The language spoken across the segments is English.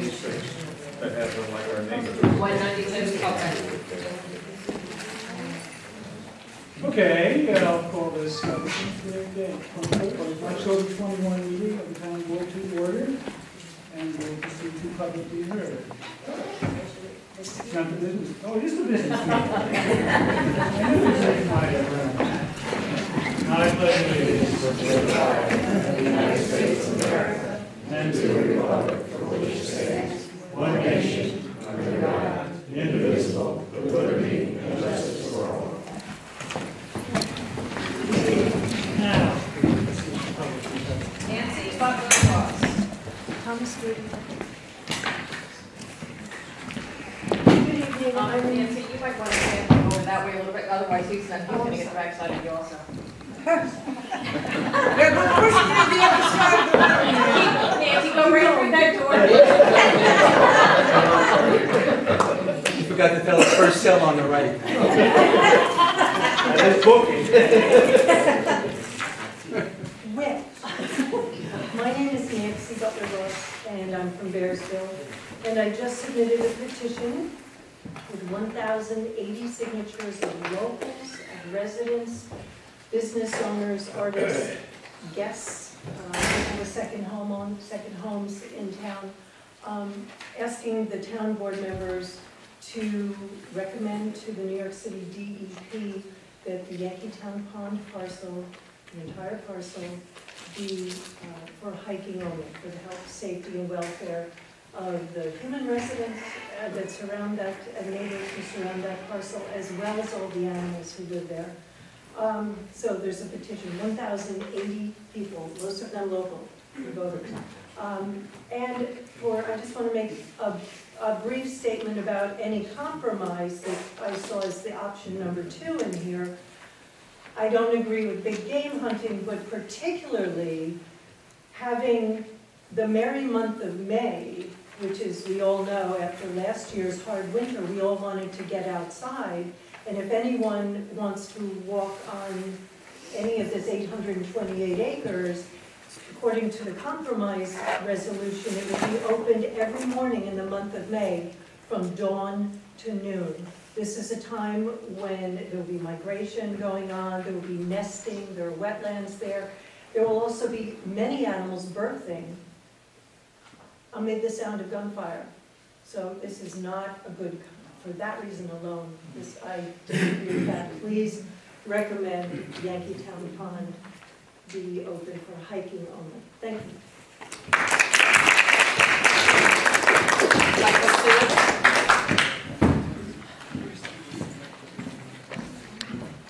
196 that has like our neighborhood. 196, okay. Okay, I'll call this October 21 meeting of the town board to order, and we'll proceed to publicly heard. It's not the business. Oh, it is the business meeting. I knew this thing might have run. I pledge allegiance to the flag of the United States of America and to the republic for which it stands, one nation, under God, indivisible, with liberty and justice for all. Now, Nancy Butler-Ross. Thomas Woody. Nancy, you might want to stand over that way a little bit, otherwise he's going to get the backside of you also. They're going to push me to the other side of the room. Nancy, go right through that door. You forgot to tell us first cell on the right. That's booking. Well, my name is Nancy Butler-Ross, and I'm from Bearsville. And I just submitted a petition with 1,080 signatures of locals, of residents, business owners, artists, guests, people with second homes in town, asking the town board members to recommend to the New York City DEP that the Yankeetown Pond parcel, the entire parcel, be for hiking only, for the health, safety, and welfare of the human residents that surround that, and neighbors who surround that parcel, as well as all the animals who live there. So there's a petition, 1,080 people, most of them local voters. And I just want to make a brief statement about any compromise that I saw as the option number 2 in here. I don't agree with big game hunting, but particularly having the merry month of May, which is, we all know, after last year's hard winter, we all wanted to get outside. And if anyone wants to walk on any of this 828 acres, according to the compromise resolution, it would be opened every morning in the month of May from dawn to noon. This is a time when there will be migration going on, there will be nesting, there are wetlands there. There will also be many animals birthing amid the sound of gunfire. So this is not a good, for that reason alone, I disagree with that. Please recommend Yankeetown Pond be open for hiking only. Thank you.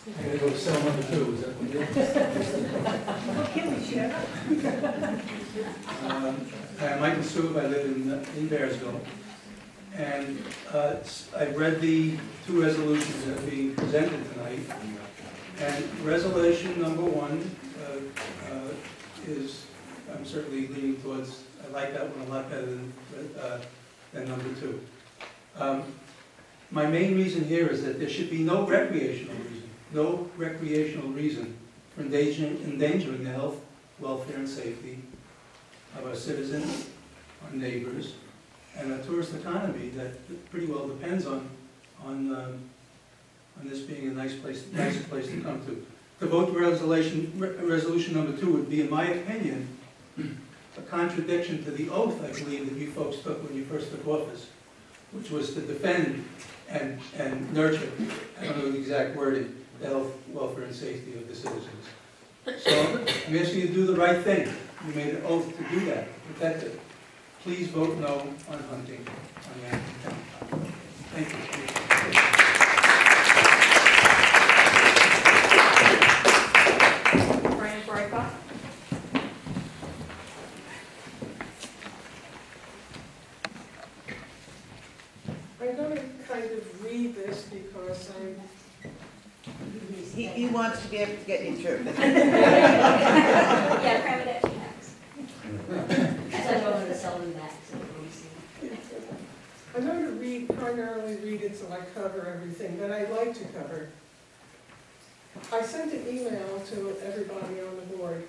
I'm going to go to cell number 2, is that what you're Can we share? Hi, I'm Michael Stube, I live in Bearsville. And I've read the 2 resolutions that are being presented tonight. And resolution number 1 is, I'm certainly leaning towards, I like that one a lot better than number 2. My main reason here is that there should be no recreational reason for endangering the health, welfare, and safety of our citizens, our neighbors, and a tourist economy that pretty well depends on this being a nicer place to come to. To vote for resolution number 2 would be, in my opinion, a contradiction to the oath I believe that you folks took when you first took office, which was to defend and nurture, I don't know the exact wording, the health, welfare, and safety of the citizens. So I'm asking you to do the right thing. You made an oath to do that, to protect it. Please vote no on hunting on Yankeetown. Thank you. Brian Breitbach. I'm going to kind of read this because He wants to be able to get you through. Yeah, private action tax. So I go over the Sullivan back. I'm going to primarily read it so I cover everything that I'd like to cover. I sent an email to everybody on the board.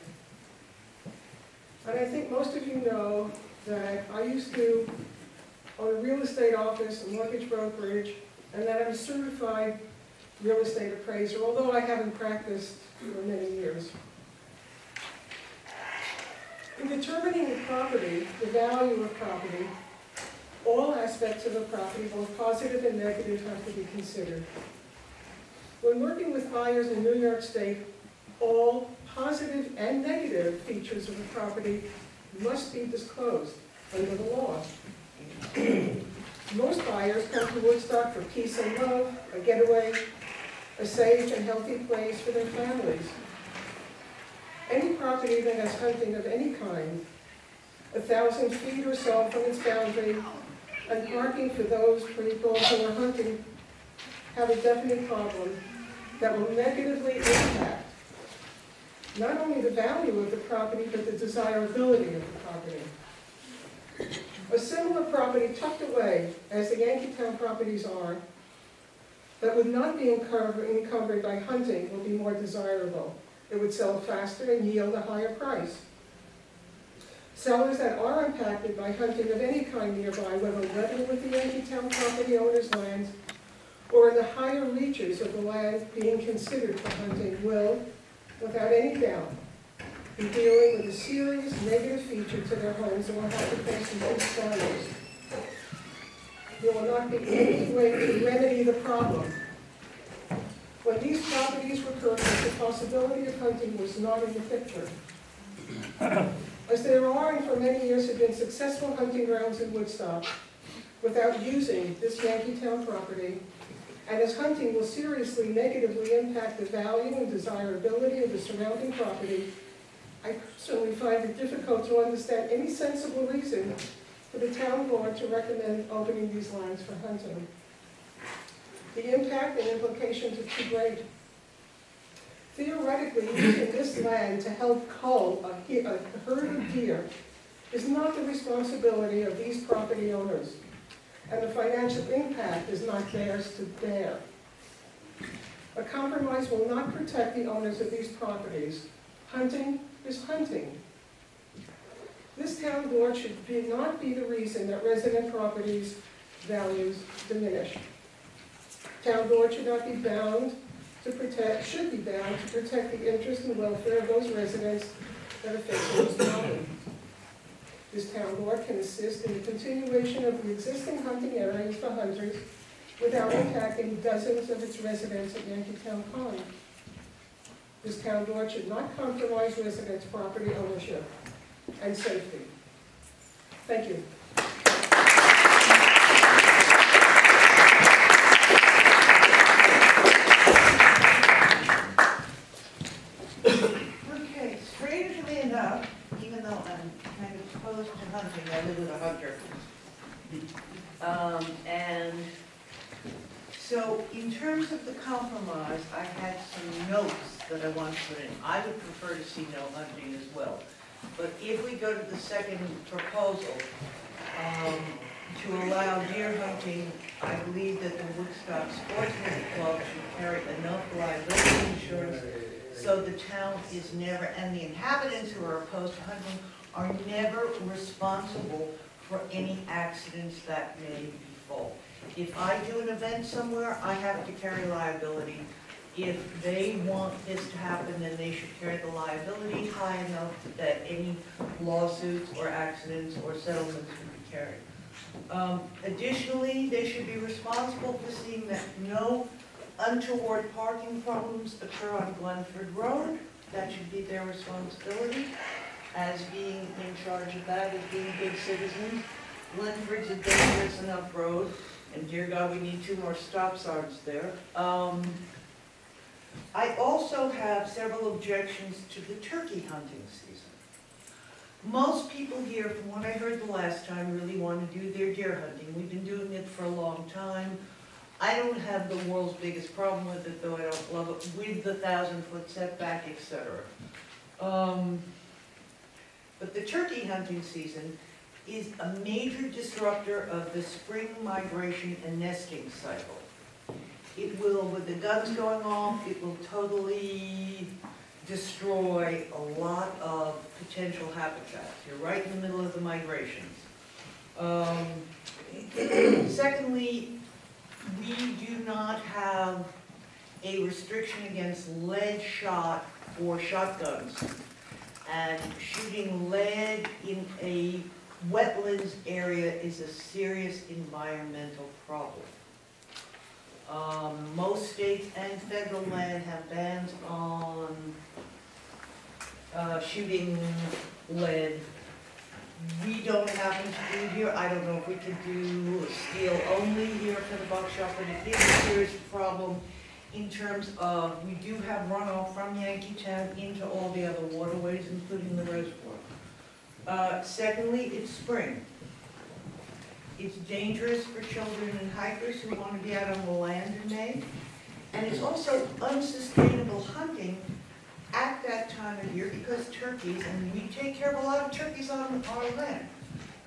And I think most of you know that I used to own a real estate office, a mortgage brokerage, and that I'm a certified real estate appraiser, although I haven't practiced for many years. In determining the property, the value of property, all aspects of a property, both positive and negative, have to be considered. When working with buyers in New York State, all positive and negative features of a property must be disclosed under the law. Most buyers come to Woodstock for peace and love, a getaway, a safe and healthy place for their families. Any property that has hunting of any kind, 1,000 feet or so from its boundary, and parking for those people who are hunting, have a definite problem that will negatively impact not only the value of the property, but the desirability of the property. A similar property tucked away, as the Yankeetown properties are, that would not be encumbered by hunting will be more desirable. It would sell faster and yield a higher price. Sellers that are impacted by hunting of any kind nearby, whether level with the Yankeetown property owner's lands or in the higher reaches of the land being considered for hunting, will, without any doubt, be dealing with a serious negative feature to their homes and will have to face some big storms. There will not be any way to remedy the problem. When these properties were purchased, the possibility of hunting was not in the picture. As there are and for many years have been successful hunting grounds in Woodstock without using this Yankeetown property, and as hunting will seriously negatively impact the value and desirability of the surrounding property, I personally find it difficult to understand any sensible reason for the town board to recommend opening these lands for hunting. The impact and implications are too great. Theoretically, using this land to help cull a herd of deer is not the responsibility of these property owners, and the financial impact is not theirs to bear. A compromise will not protect the owners of these properties. Hunting is hunting. This town board should not be the reason that resident properties values diminish. Town board should not be bound to protect, should be bound to protect the interest and welfare of those residents that are facing this problem. This town board can assist in the continuation of the existing hunting areas for hunters without impacting dozens of its residents at Yankeetown Pond. This town board should not compromise residents' property ownership and safety. Thank you. Okay, strangely enough, even though I'm kind of opposed to hunting, I live with a hunter. And so in terms of the compromise, I had some notes that I want to put in. I would prefer to see no hunting as well. But if we go to the second proposal, to allow deer hunting, I believe that the Woodstock Sportsman's Club should carry enough liability insurance so the town is never, and the inhabitants who are opposed to hunting are never responsible for any accidents that may befall. If I do an event somewhere, I have to carry liability. If they want this to happen, then they should carry the liability high enough that any lawsuits or accidents or settlements would be carried. Additionally, they should be responsible for seeing that no untoward parking problems occur on Glenford Road. That should be their responsibility as being in charge of that, as being good citizens. Glenford's a dangerous enough road, and dear God, we need 2 more stop signs there. I also have several objections to the turkey hunting season. Most people here, from what I heard the last time, really want to do their deer hunting. We've been doing it for a long time. I don't have the world's biggest problem with it, though I don't love it, with the 1,000-foot setback, etc. But the turkey hunting season is a major disruptor of the spring migration and nesting cycle. It will, with the guns going off, it will totally destroy a lot of potential habitats. You're right in the middle of the migrations. secondly, we do not have a restriction against lead shot or shotguns. And shooting lead in a wetlands area is a serious environmental problem. Most states and federal land have bans on shooting lead. We don't happen to do here. I don't know if we could do steel only here for the buckshot, but it is a serious problem in terms of, we do have runoff from Yankeetown into all the other waterways, including the reservoir. Secondly, it's spring. It's dangerous for children and hikers who want to be out on the land in May. And it's also unsustainable hunting at that time of year because turkeys, and we take care of a lot of turkeys on our land,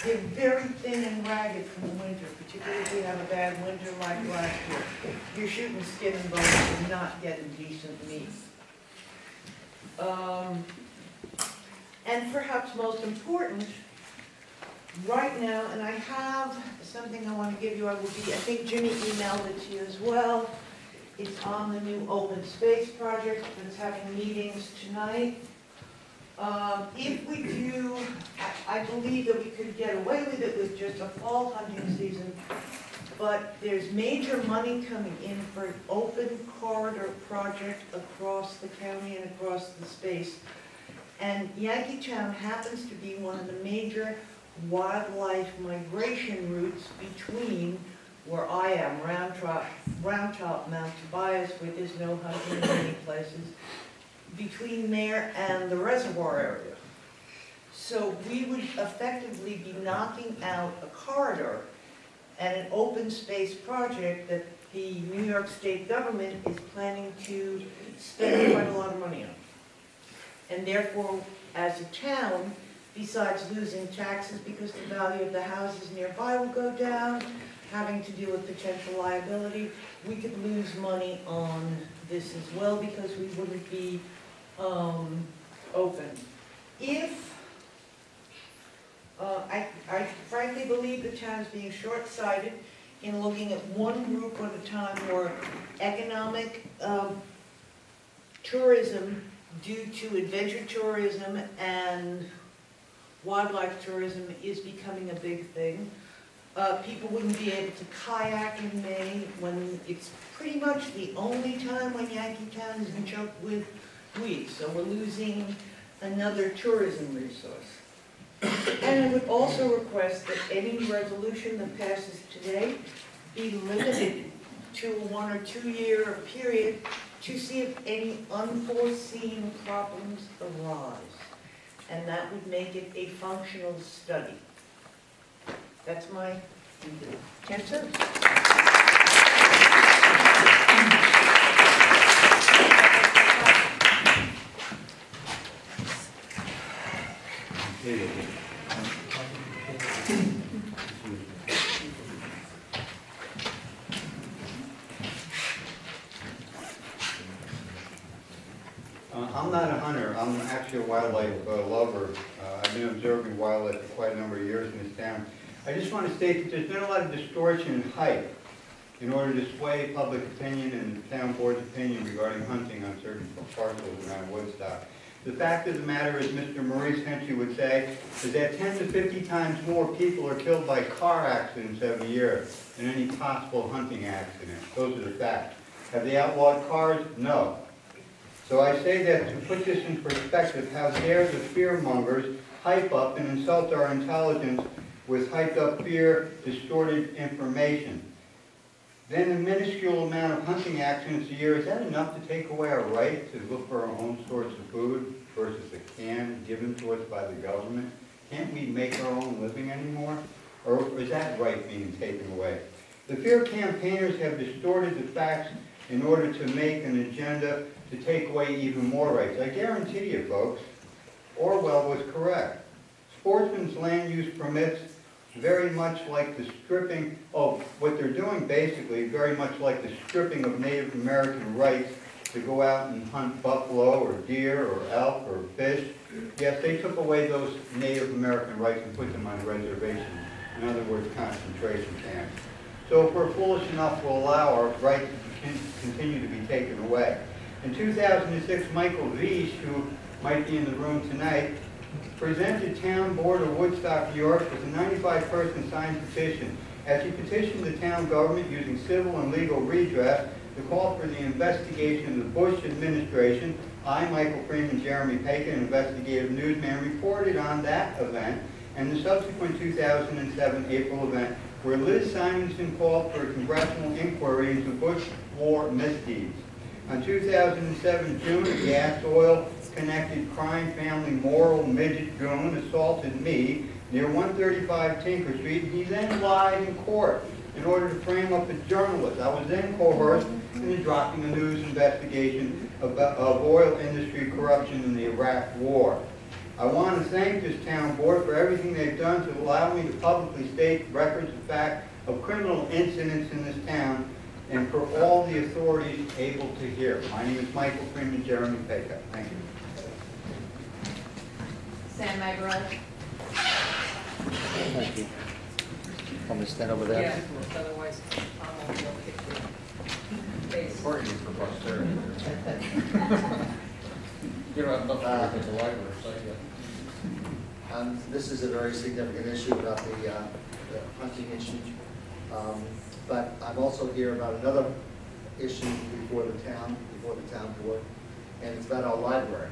they're very thin and ragged from the winter, particularly if we have a bad winter like last year. You're shooting skin and bones and not getting decent meat. And perhaps most important, right now, and I have something I want to give you, I think Jimmy emailed it to you as well. It's on the new open space project that's having meetings tonight. If we do, I believe that we could get away with it with just a fall hunting season, but there's major money coming in for an open corridor project across the county and across the space. And Yankeetown happens to be one of the major wildlife migration routes between where I am, Round Top, Mount Tobias, where there's no hunting in many places, between there and the reservoir area. So we would effectively be knocking out a corridor and an open space project that the New York State government is planning to spend quite a lot of money on. And therefore, as a town, besides losing taxes because the value of the houses nearby will go down, having to deal with potential liability, we could lose money on this as well because we wouldn't be open. If, I frankly believe the town is being short-sighted in looking at one group at a time where economic tourism due to adventure tourism and wildlife tourism is becoming a big thing. People wouldn't be able to kayak in May when it's pretty much the only time when Yankeetown isn't choked with weeds. So we're losing another tourism resource. And I would also request that any resolution that passes today be limited to a 1 or 2 year period to see if any unforeseen problems arise. And that would make it a functional study. That's my 10 cents. I'm not a hunter. I'm actually a wildlife lover. I've been observing wildlife for quite a number of years in this town. I just want to state that there's been a lot of distortion in hype in order to sway public opinion and the town board's opinion regarding hunting on certain parcels around Woodstock. The fact of the matter is, Mr. Maurice Henchy would say, is that 10 to 50 times more people are killed by car accidents every year than any possible hunting accident. Those are the facts. Have they outlawed cars? No. So I say that to put this in perspective, how dare the fear-mongers hype up and insult our intelligence with hyped up fear, distorted information. Then a minuscule amount of hunting accidents a year, is that enough to take away our right to look for our own source of food versus a can given to us by the government? Can't we make our own living anymore? Or is that right being taken away? The fear campaigners have distorted the facts in order to make an agenda to take away even more rights. I guarantee you, folks, Orwell was correct. Sportsmen's land use permits, very much like the stripping of what they're doing, basically, very much like the stripping of Native American rights to go out and hunt buffalo or deer or elk or fish. Yes, they took away those Native American rights and put them on reservations. In other words, concentration camps. So if we're foolish enough to allow our right to continue to be taken away. In 2006, Michael Vish, who might be in the room tonight, presented Town Board of Woodstock, New York with a 95-person signed petition. As he petitioned the town government using civil and legal redress to call for the investigation of the Bush administration, I, Michael Freeman, Jeremy Paikin, an investigative newsman, reported on that event and the subsequent 2007 April event where Liz Simonson called for a congressional inquiry into Bush war misdeeds. On 2007 June, a gas oil-connected crime family moral midget goon assaulted me near 135 Tinker Street. He then lied in court in order to frame up a journalist. I was then coerced into dropping a news investigation of oil industry corruption in the Iraq War. I want to thank this town board for everything they've done to allow me to publicly state records of fact of criminal incidents in this town and for all the authorities able to hear. My name is Michael Freeman, Jeremy Paikin. Thank you. Sam Magro. Thank you. Want me to stand over there? Yeah, otherwise Tom won't be able to get your face. Important for posterity. You know, I'm not at the library, so yeah. This is a very significant issue about the hunting issue. But I'm also here about another issue before the town board, and it's about our library.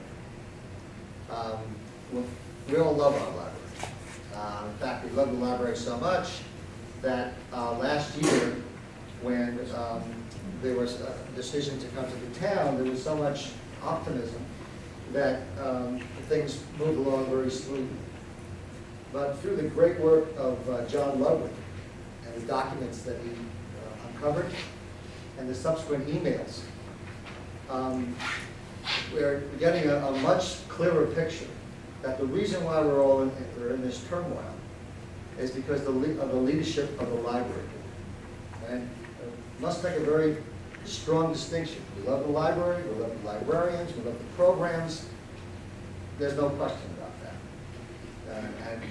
We all love our library. In fact, we love the library so much that last year, when there was a decision to come to the town, there was so much optimism that things moved along very smoothly. But through the great work of John Ludwig and the documents that he uncovered and the subsequent emails, we're getting a much clearer picture that the reason why we're in this turmoil is because of the leadership of the library. And must make a very strong distinction. We love the library, we love the librarians, we love the programs. There's no question about that. And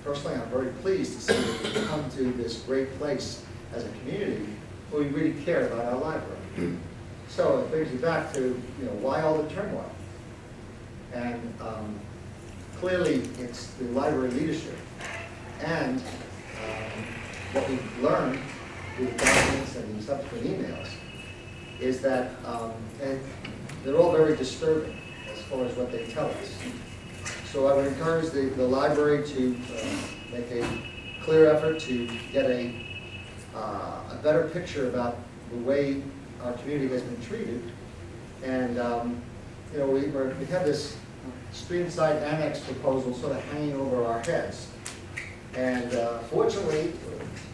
personally, I'm very pleased to see that we've come to this great place as a community where we really care about our library. So it brings me back to, why all the turmoil? And clearly, it's the library leadership and what we've learned through the documents and the subsequent emails is that, and they're all very disturbing as far as what they tell us. So I would encourage the library to make a clear effort to get a better picture about the way our community has been treated. And we have this streamside annex proposal sort of hanging over our heads. And fortunately,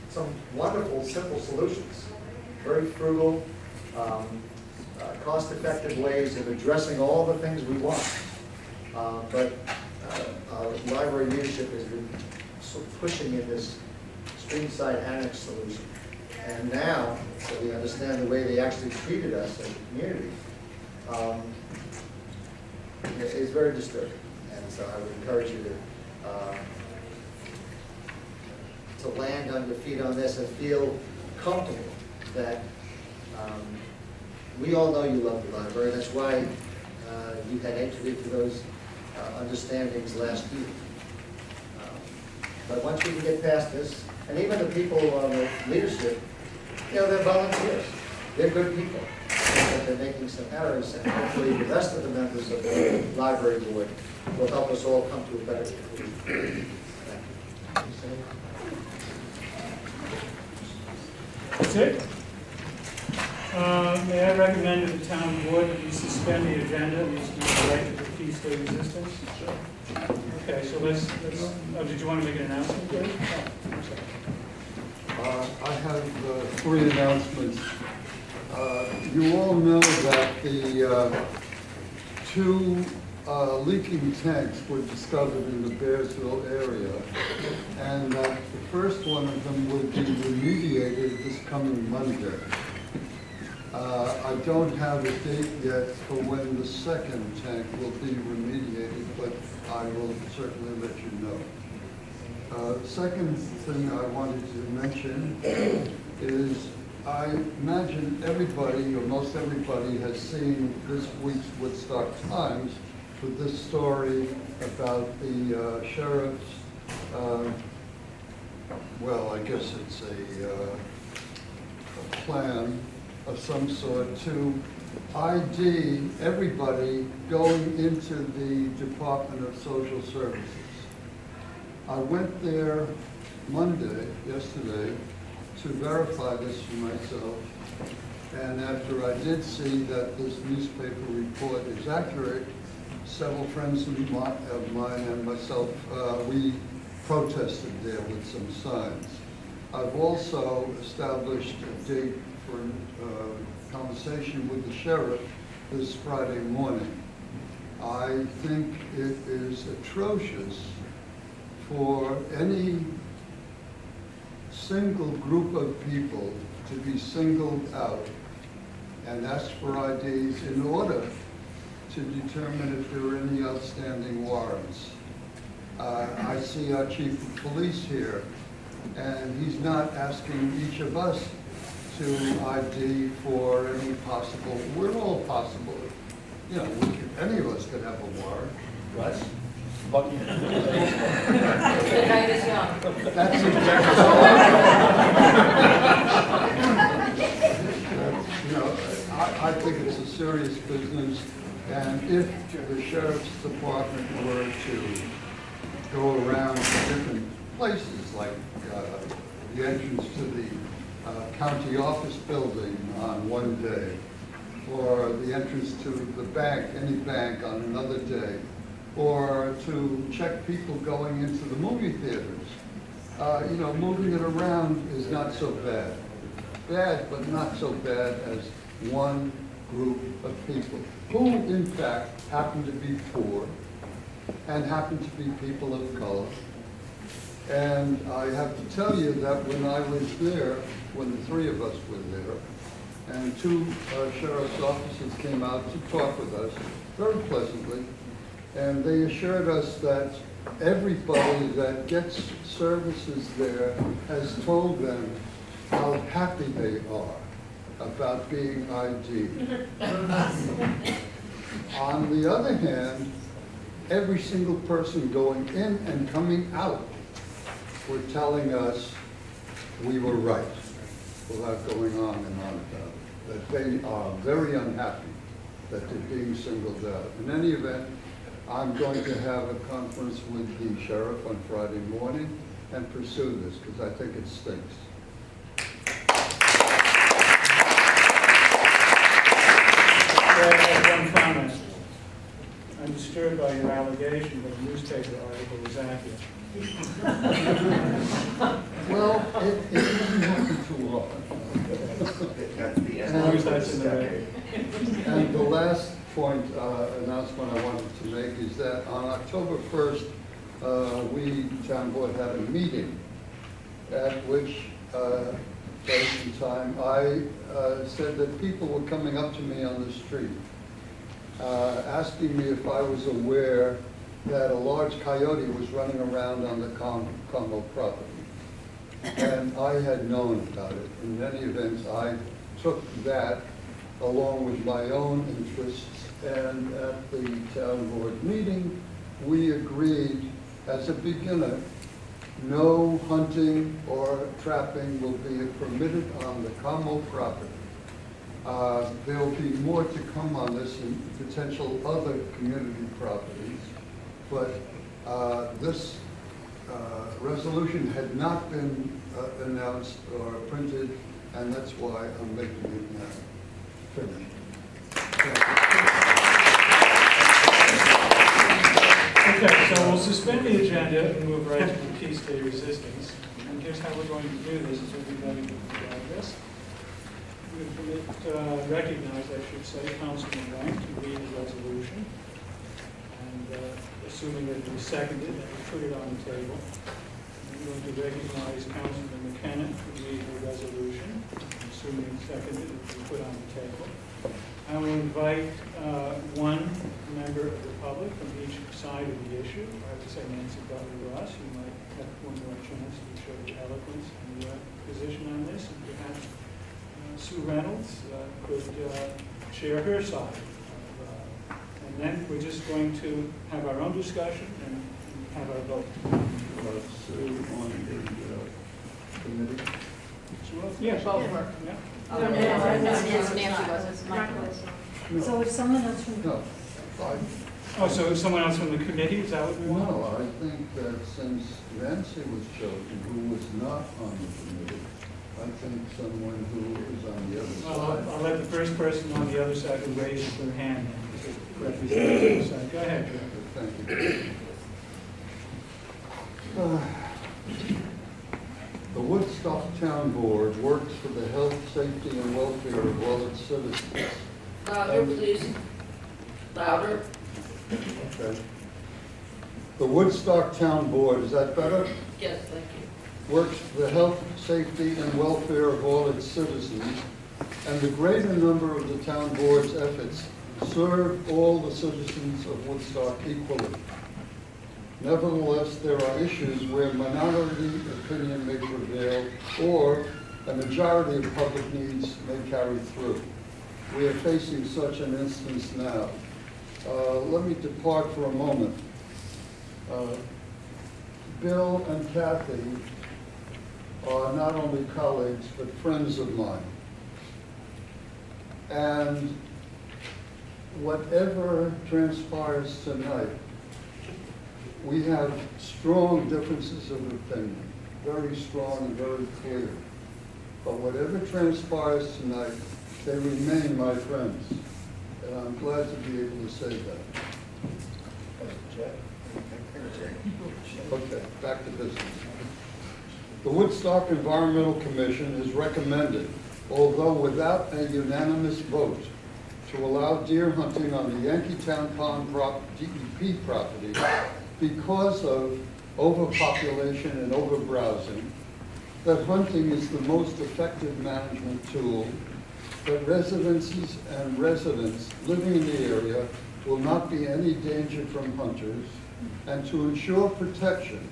some wonderful, simple solutions, very frugal, cost-effective ways of addressing all the things we want. But our library leadership has been sort of pushing in this streamside annex solution. And now that we understand the way they actually treated us as a community, it's very disturbing. And so I would encourage you to land on your feet on this and feel comfortable that we all know you love the library. That's why you had entered into those understandings last year. But once we can get past this, and even the people on the leadership, they're volunteers. They're good people. But they're making some errors, and hopefully the rest of the members of the library board will help us all come to a better conclusion. Thank you. That's it? May I recommend to the town board that we suspend the agenda and use the right to the feast of resistance? Sure. Okay, so let's did you want to make an announcement, please? I have three announcements. You all know that the two leaking tanks were discovered in the Bearsville area, and that the first one of them will be remediated this coming Monday. I don't have a date yet for when the second tank will be remediated, but I will certainly let you know. Second thing I wanted to mention is I imagine everybody, or most everybody, has seen this week's Woodstock Times with this story about the sheriff's, well, I guess it's a plan of some sort to ID everybody going into the Department of Social Services. I went there yesterday, to verify this for myself, and after I did see that this newspaper report is accurate, several friends of mine and myself, we protested there with some signs. I've also established a date for a conversation with the sheriff this Friday morning. I think it is atrocious for any single group of people to be singled out and ask for IDs in order to determine if there are any outstanding warrants. I see our chief of police here, and he's not asking each of us to ID for any possible, we're all possible. You know, any of us could have a warrant. Russ? Bucky? The night is young. That's you know, I think it's a serious business, and if the sheriff's department were to go around to different places, like the entrance to the county office building on one day, or the entrance to the bank, any bank on another day, or to check people going into the movie theaters. You know, moving it around is not so bad. Bad, but not so bad as one group of people who, in fact, happen to be poor and happen to be people of color. And I have to tell you that when I was there, when the three of us were there, and two sheriff's officers came out to talk with us very pleasantly, and they assured us that everybody that gets services there has told them how happy they are about being ID'd. On the other hand, every single person going in and coming out were telling us we were right, without going on and on about it, that they are very unhappy that they're being singled out. In any event, I'm going to have a conference with the sheriff on Friday morning and pursue this, because I think it stinks. I have one comment. I'm disturbed by your allegation that a newspaper article is accurate. Well, it doesn't happen too often. As long as that's in the record. And the last point, announcement I wanted to make is that on October 1st, we, town board, had a meeting at which place and time I said that people were coming up to me on the street asking me if I was aware that a large coyote was running around on the Como property. And I had known about it. In many events, I took that along with my own interests, and at the town board meeting, we agreed as a beginner, no hunting or trapping will be permitted on the Como property. There will be more to come on this in potential other community properties, but this resolution had not been announced or printed, and that's why I'm making it now. Finished. Okay, so we'll suspend the agenda and move right to the peace day resistance. And here's how we're going to do this, is everybody can this. We recognize, I should say, Councilman Wang to read the resolution. And assuming that it was seconded, and we put it on the table. We're going to recognize Councilman McKenna to read the resolution, assuming it's seconded, and we put on the table. I will invite one member of the public from each side of the issue. I would say Nancy Butler-Ross, you might have one more chance to show your eloquence and your position on this, and perhaps Sue Reynolds could share her side. And then we're just going to have our own discussion and have our vote. Sue on the committee. Yeah, both of her, yeah. Oh, no, Nancy wasn't. Not No. So if someone else from No, I, Oh, so someone else from the committee, is that what we want? no, I think that since Nancy was chosen, who was not on the committee, I think someone who is on the other Well, side. I'll let the first person on the other side who raises their hand represent the other side. Go ahead, Joe. Thank you. The Woodstock Town Board works for the health, safety, and welfare of all its citizens. Louder, please. Louder. Okay. The Woodstock Town Board, is that better? Yes, thank you. Works for the health, safety, and welfare of all its citizens, and the greater number of the town board's efforts serve all the citizens of Woodstock equally. Nevertheless, there are issues where minority opinion may prevail or a majority of public needs may carry through. We are facing such an instance now. Let me depart for a moment. Bill and Kathy are not only colleagues, but friends of mine. And whatever transpires tonight, we have strong differences of opinion, very strong and very clear. But whatever transpires tonight, they remain my friends. And I'm glad to be able to say that. Okay, back to business. The Woodstock Environmental Commission has recommended, although without a unanimous vote, to allow deer hunting on the Yankeetown Pond DEP property because of overpopulation and overbrowsing, that hunting is the most effective management tool, that residences and residents living in the area will not be any danger from hunters, and to ensure protection,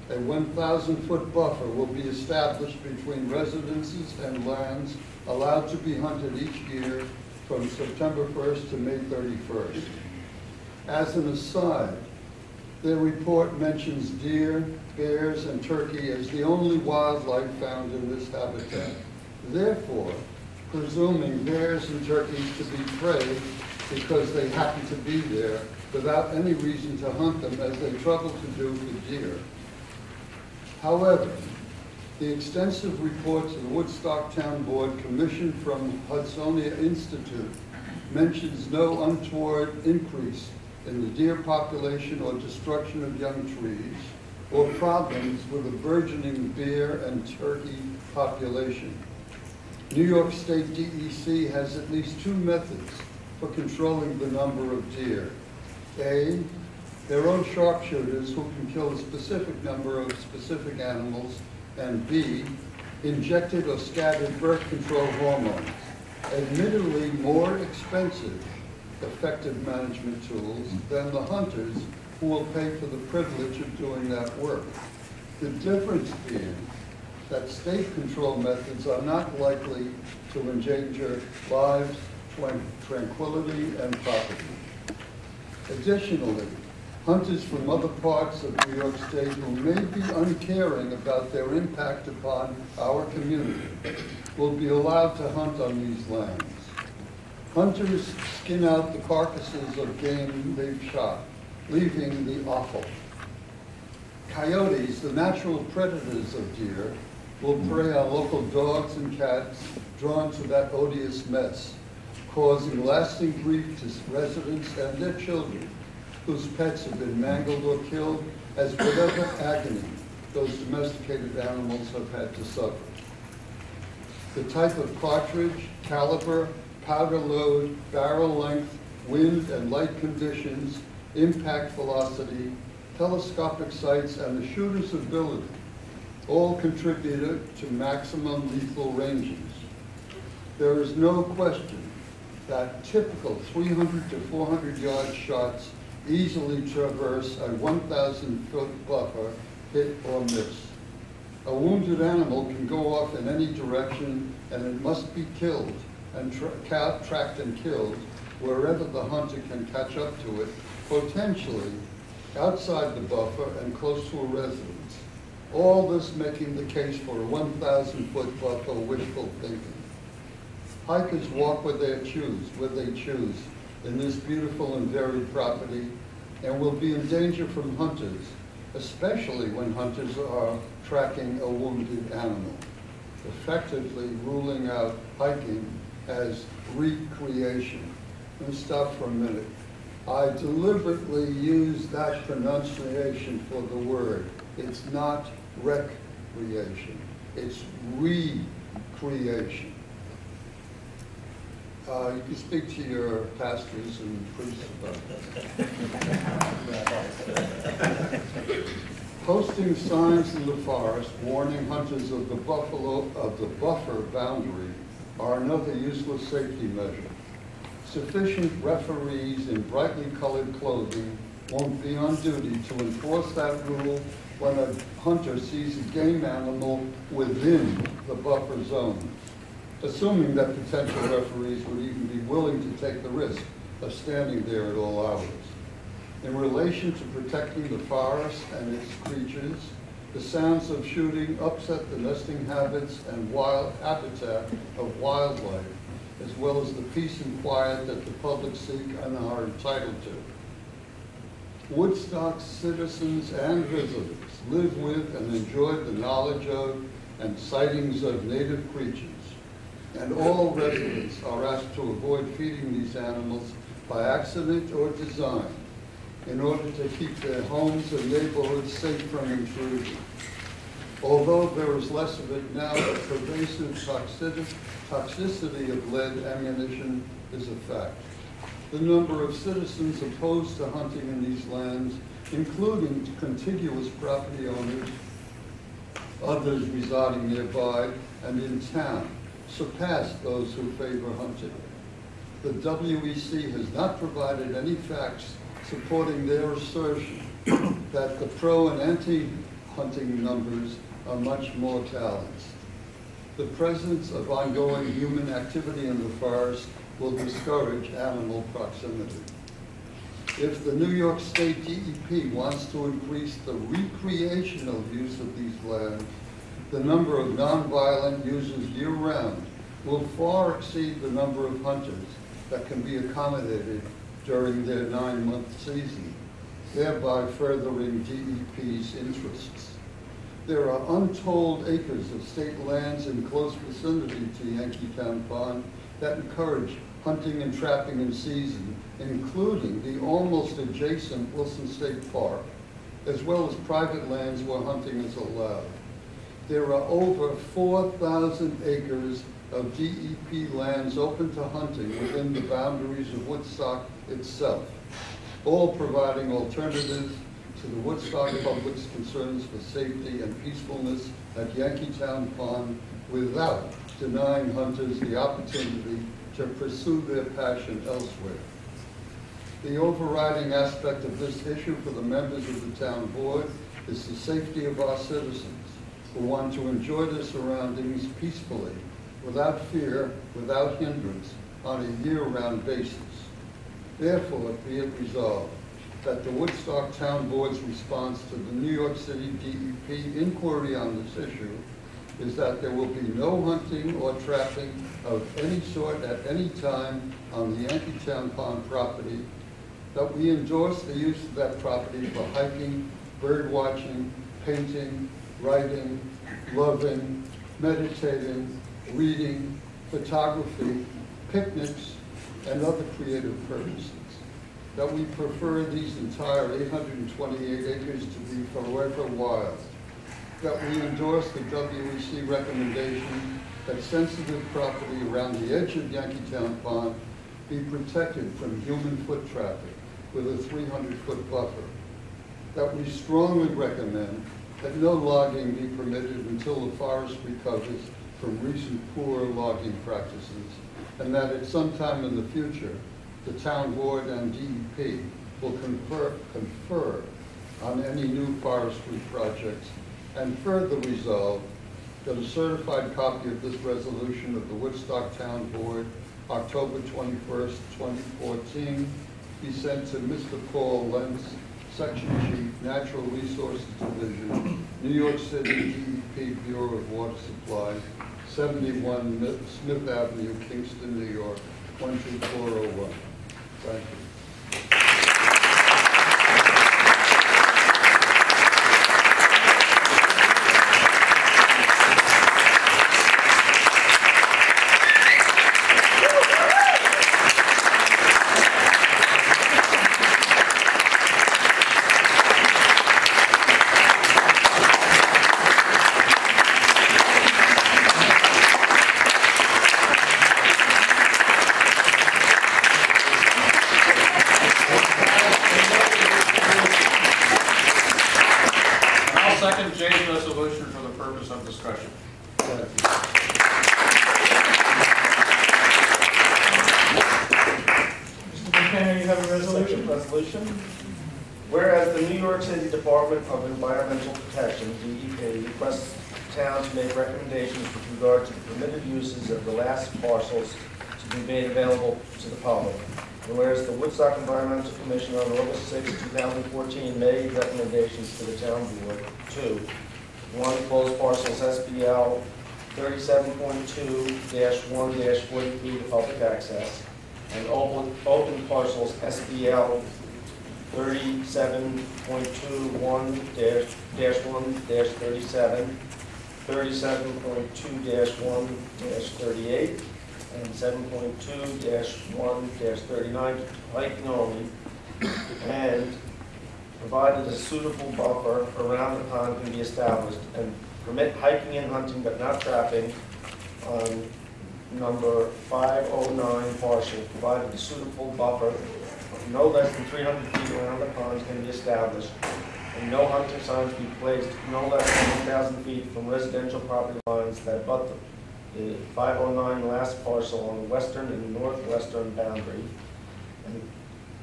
a 1,000-foot buffer will be established between residences and lands allowed to be hunted each year from September 1st to May 31st. As an aside, their report mentions deer, bears, and turkey as the only wildlife found in this habitat. Therefore, presuming bears and turkeys to be prey because they happen to be there without any reason to hunt them as they trouble to do for deer. However, the extensive reports of the Woodstock Town Board commissioned from Hudsonia Institute mentions no untoward increase in the deer population or destruction of young trees, or problems with a burgeoning bear and turkey population. New York State DEC has at least two methods for controlling the number of deer. A, their own sharpshooters who can kill a specific number of specific animals, and B, injected or scattered birth control hormones, admittedly more expensive, effective management tools than the hunters who will pay for the privilege of doing that work. The difference being that state control methods are not likely to endanger lives, tranquility, and property. Additionally, hunters from other parts of New York State who may be uncaring about their impact upon our community will be allowed to hunt on these lands. Hunters skin out the carcasses of game they've shot, leaving the offal. Coyotes, the natural predators of deer, will prey on local dogs and cats drawn to that odious mess, causing lasting grief to residents and their children, whose pets have been mangled or killed, as whatever agony those domesticated animals have had to suffer. The type of cartridge, caliber, powder load, barrel length, wind and light conditions, impact velocity, telescopic sights, and the shooter's ability all contributed to maximum lethal ranges. There is no question that typical 300 to 400 yard shots easily traverse a 1,000-foot buffer, hit or miss. A wounded animal can go off in any direction, and it must be killed and tracked and killed wherever the hunter can catch up to it, potentially outside the buffer and close to a residence. All this making the case for a 1,000-foot buffer wishful thinking. Hikers walk where they choose in this beautiful and varied property, and will be in danger from hunters, especially when hunters are tracking a wounded animal, effectively ruling out hiking as recreation. Let me stop for a minute. I deliberately use that pronunciation for the word. It's not recreation, it's recreation. You can speak to your pastors and priests about that. Posting signs in the forest warning hunters of the buffer boundary are another useless safety measure. Sufficient referees in brightly colored clothing won't be on duty to enforce that rule when a hunter sees a game animal within the buffer zone, assuming that potential referees would even be willing to take the risk of standing there at all hours. In relation to protecting the forest and its creatures, the sounds of shooting upset the nesting habits and wild habitat of wildlife, as well as the peace and quiet that the public seek and are entitled to. Woodstock citizens and visitors live with and enjoy the knowledge of and sightings of native creatures, and all residents are asked to avoid feeding these animals by accident or design in order to keep their homes and neighborhoods safe from intrusion. Although there is less of it now, the pervasive toxicity of lead ammunition is a fact. The number of citizens opposed to hunting in these lands, including contiguous property owners, others residing nearby and in town, surpassed those who favor hunting. The WEC has not provided any facts supporting their assertion that the pro and anti-hunting numbers are much more balanced. The presence of ongoing human activity in the forest will discourage animal proximity. If the New York State DEP wants to increase the recreational use of these lands, the number of nonviolent users year-round will far exceed the number of hunters that can be accommodated during their 9-month season, thereby furthering DEP's interests. There are untold acres of state lands in close vicinity to Yankeetown Pond that encourage hunting and trapping in season, including the almost adjacent Wilson State Park, as well as private lands where hunting is allowed. There are over 4,000 acres of DEP lands open to hunting within the boundaries of Woodstock itself, all providing alternatives to the Woodstock public's concerns for safety and peacefulness at Yankeetown Pond without denying hunters the opportunity to pursue their passion elsewhere. The overriding aspect of this issue for the members of the town board is the safety of our citizens who want to enjoy their surroundings peacefully, without fear, without hindrance, on a year-round basis. Therefore, be it resolved that the Woodstock Town Board's response to the New York City DEP inquiry on this issue is that there will be no hunting or trapping of any sort at any time on the Yankeetown Pond property, that we endorse the use of that property for hiking, bird watching, painting, writing, loving, meditating, reading, photography, picnics, and other creative purposes. That we prefer these entire 828 acres to be forever wild. That we endorse the WEC recommendation that sensitive property around the edge of Yankeetown Pond be protected from human foot traffic with a 300-foot buffer. That we strongly recommend that no logging be permitted until the forest recovers from recent poor logging practices, and that at some time in the future, the town board and DEP will confer on any new forestry projects, and further resolve that a certified copy of this resolution of the Woodstock Town Board, October 21st, 2014, be sent to Mr. Paul Lentz, Section Chief, Natural Resources Division, New York City DEP Bureau of Water Supply, 71 Smith Avenue, Kingston, New York, 12401. Thank you. Second Jay's resolution for the purpose of discussion. Mr. McKenna, you have a resolution? Resolution. Whereas the New York City Department of Environmental Protection, DEP, requests the town to make recommendations with regard to the permitted uses of the last parcels to be made available to the public. And whereas the Woodstock Environmental Commission on August 6, 2014 made recommendations to the town board to: 1, close parcels SBL 37.2-1-43 to public access, and open parcels SBL 37.21-1-37, 37.2-1-38, and 7.2-1-39 hiking only, and provided a suitable buffer around the pond can be established, and permit hiking and hunting but not trapping on number 509 parcel, provided a suitable buffer of no less than 300 feet around the pond can be established, and no hunting signs be placed no less than 1,000 feet from residential property lines that abut the 509 last parcel on the western and northwestern boundary, and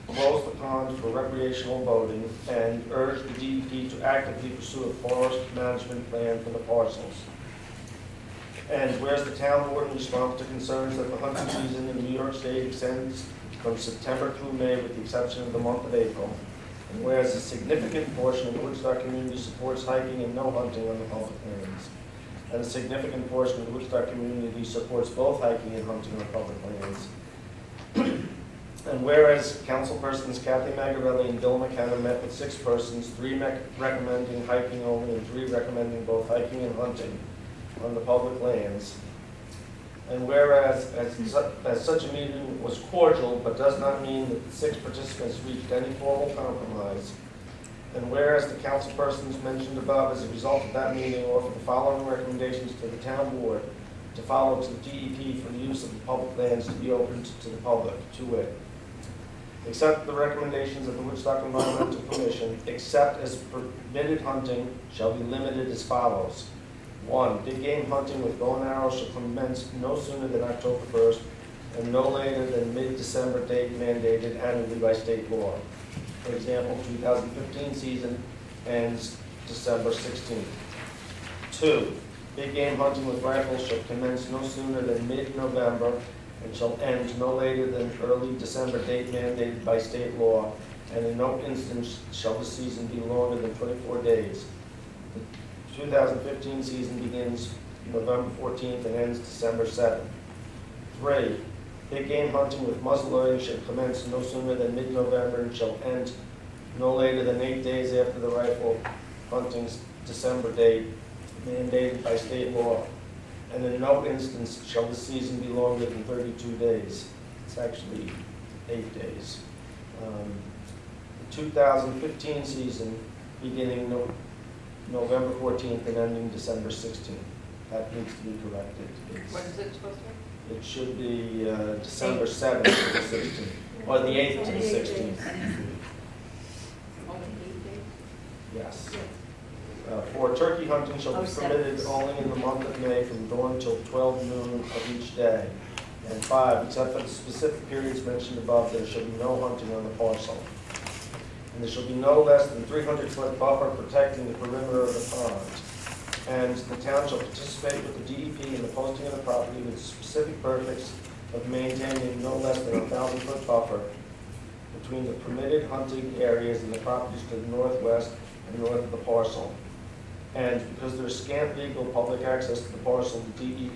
close the pond for recreational boating, and urge the DEP to actively pursue a forest management plan for the parcels. And whereas the town board, in response to concerns that the hunting season in New York State extends from September through May with the exception of the month of April, and whereas a significant portion of the Woodstock community supports hiking and no hunting on the public lands, and a significant portion of the Woodstock community supports both hiking and hunting on public lands. And whereas councilpersons Kathy Magarelli and Bill McKenna met with 6 persons, 3 recommending hiking only and 3 recommending both hiking and hunting on the public lands. And whereas as such a meeting was cordial but does not mean that the 6 participants reached any formal compromise. And whereas the councilpersons mentioned above as a result of that meeting offer the following recommendations to the town board to follow to the DEP for the use of the public lands to be opened to the public, to wit: accept the recommendations of the Woodstock Environmental Commission, except as permitted hunting shall be limited as follows. 1, big game hunting with bow and arrow shall commence no sooner than October 1st and no later than mid-December date mandated annually by state law. For example, 2015 season ends December 16th. 2, big game hunting with rifles shall commence no sooner than mid-November and shall end no later than early December date mandated by state law, and in no instance shall the season be longer than 24 days. The 2015 season begins November 14th and ends December 7th. 3, big game hunting with muzzleloading shall commence no sooner than mid-November and shall end no later than 8 days after the rifle hunting's December date mandated by state law, and in no instance shall the season be longer than 32 days. It's actually 8 days. The 2015 season beginning November 14th and ending December 16th. That needs to be corrected. When is it supposed to be? It should be December 7th to the 16th, or the 8th to the 16th. Only 8 days? Yes. For turkey hunting shall be permitted only in the month of May from dawn till 12 noon of each day. And 5, except for the specific periods mentioned above, there shall be no hunting on the parcel. And there shall be no less than 300-foot buffer protecting the perimeter of the pond. And the town shall participate with the DEP in the posting of the property with specific purpose of maintaining no less than a 1,000-foot buffer between the permitted hunting areas and the properties to the northwest and north of the parcel. And because there is scant legal public access to the parcel, the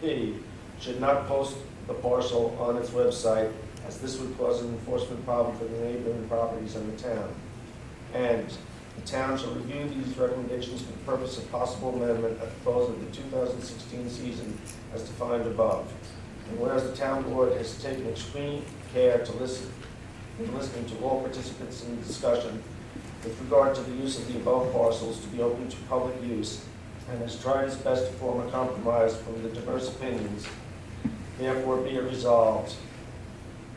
DEP should not post the parcel on its website, as this would cause an enforcement problem for the neighboring properties in the town. And the town shall review these recommendations for the purpose of possible amendment at the close of the 2016 season as defined above. And whereas the town board has taken extreme care to listening to all participants in the discussion with regard to the use of the above parcels to be open to public use, and has tried its best to form a compromise from the diverse opinions, therefore be it resolved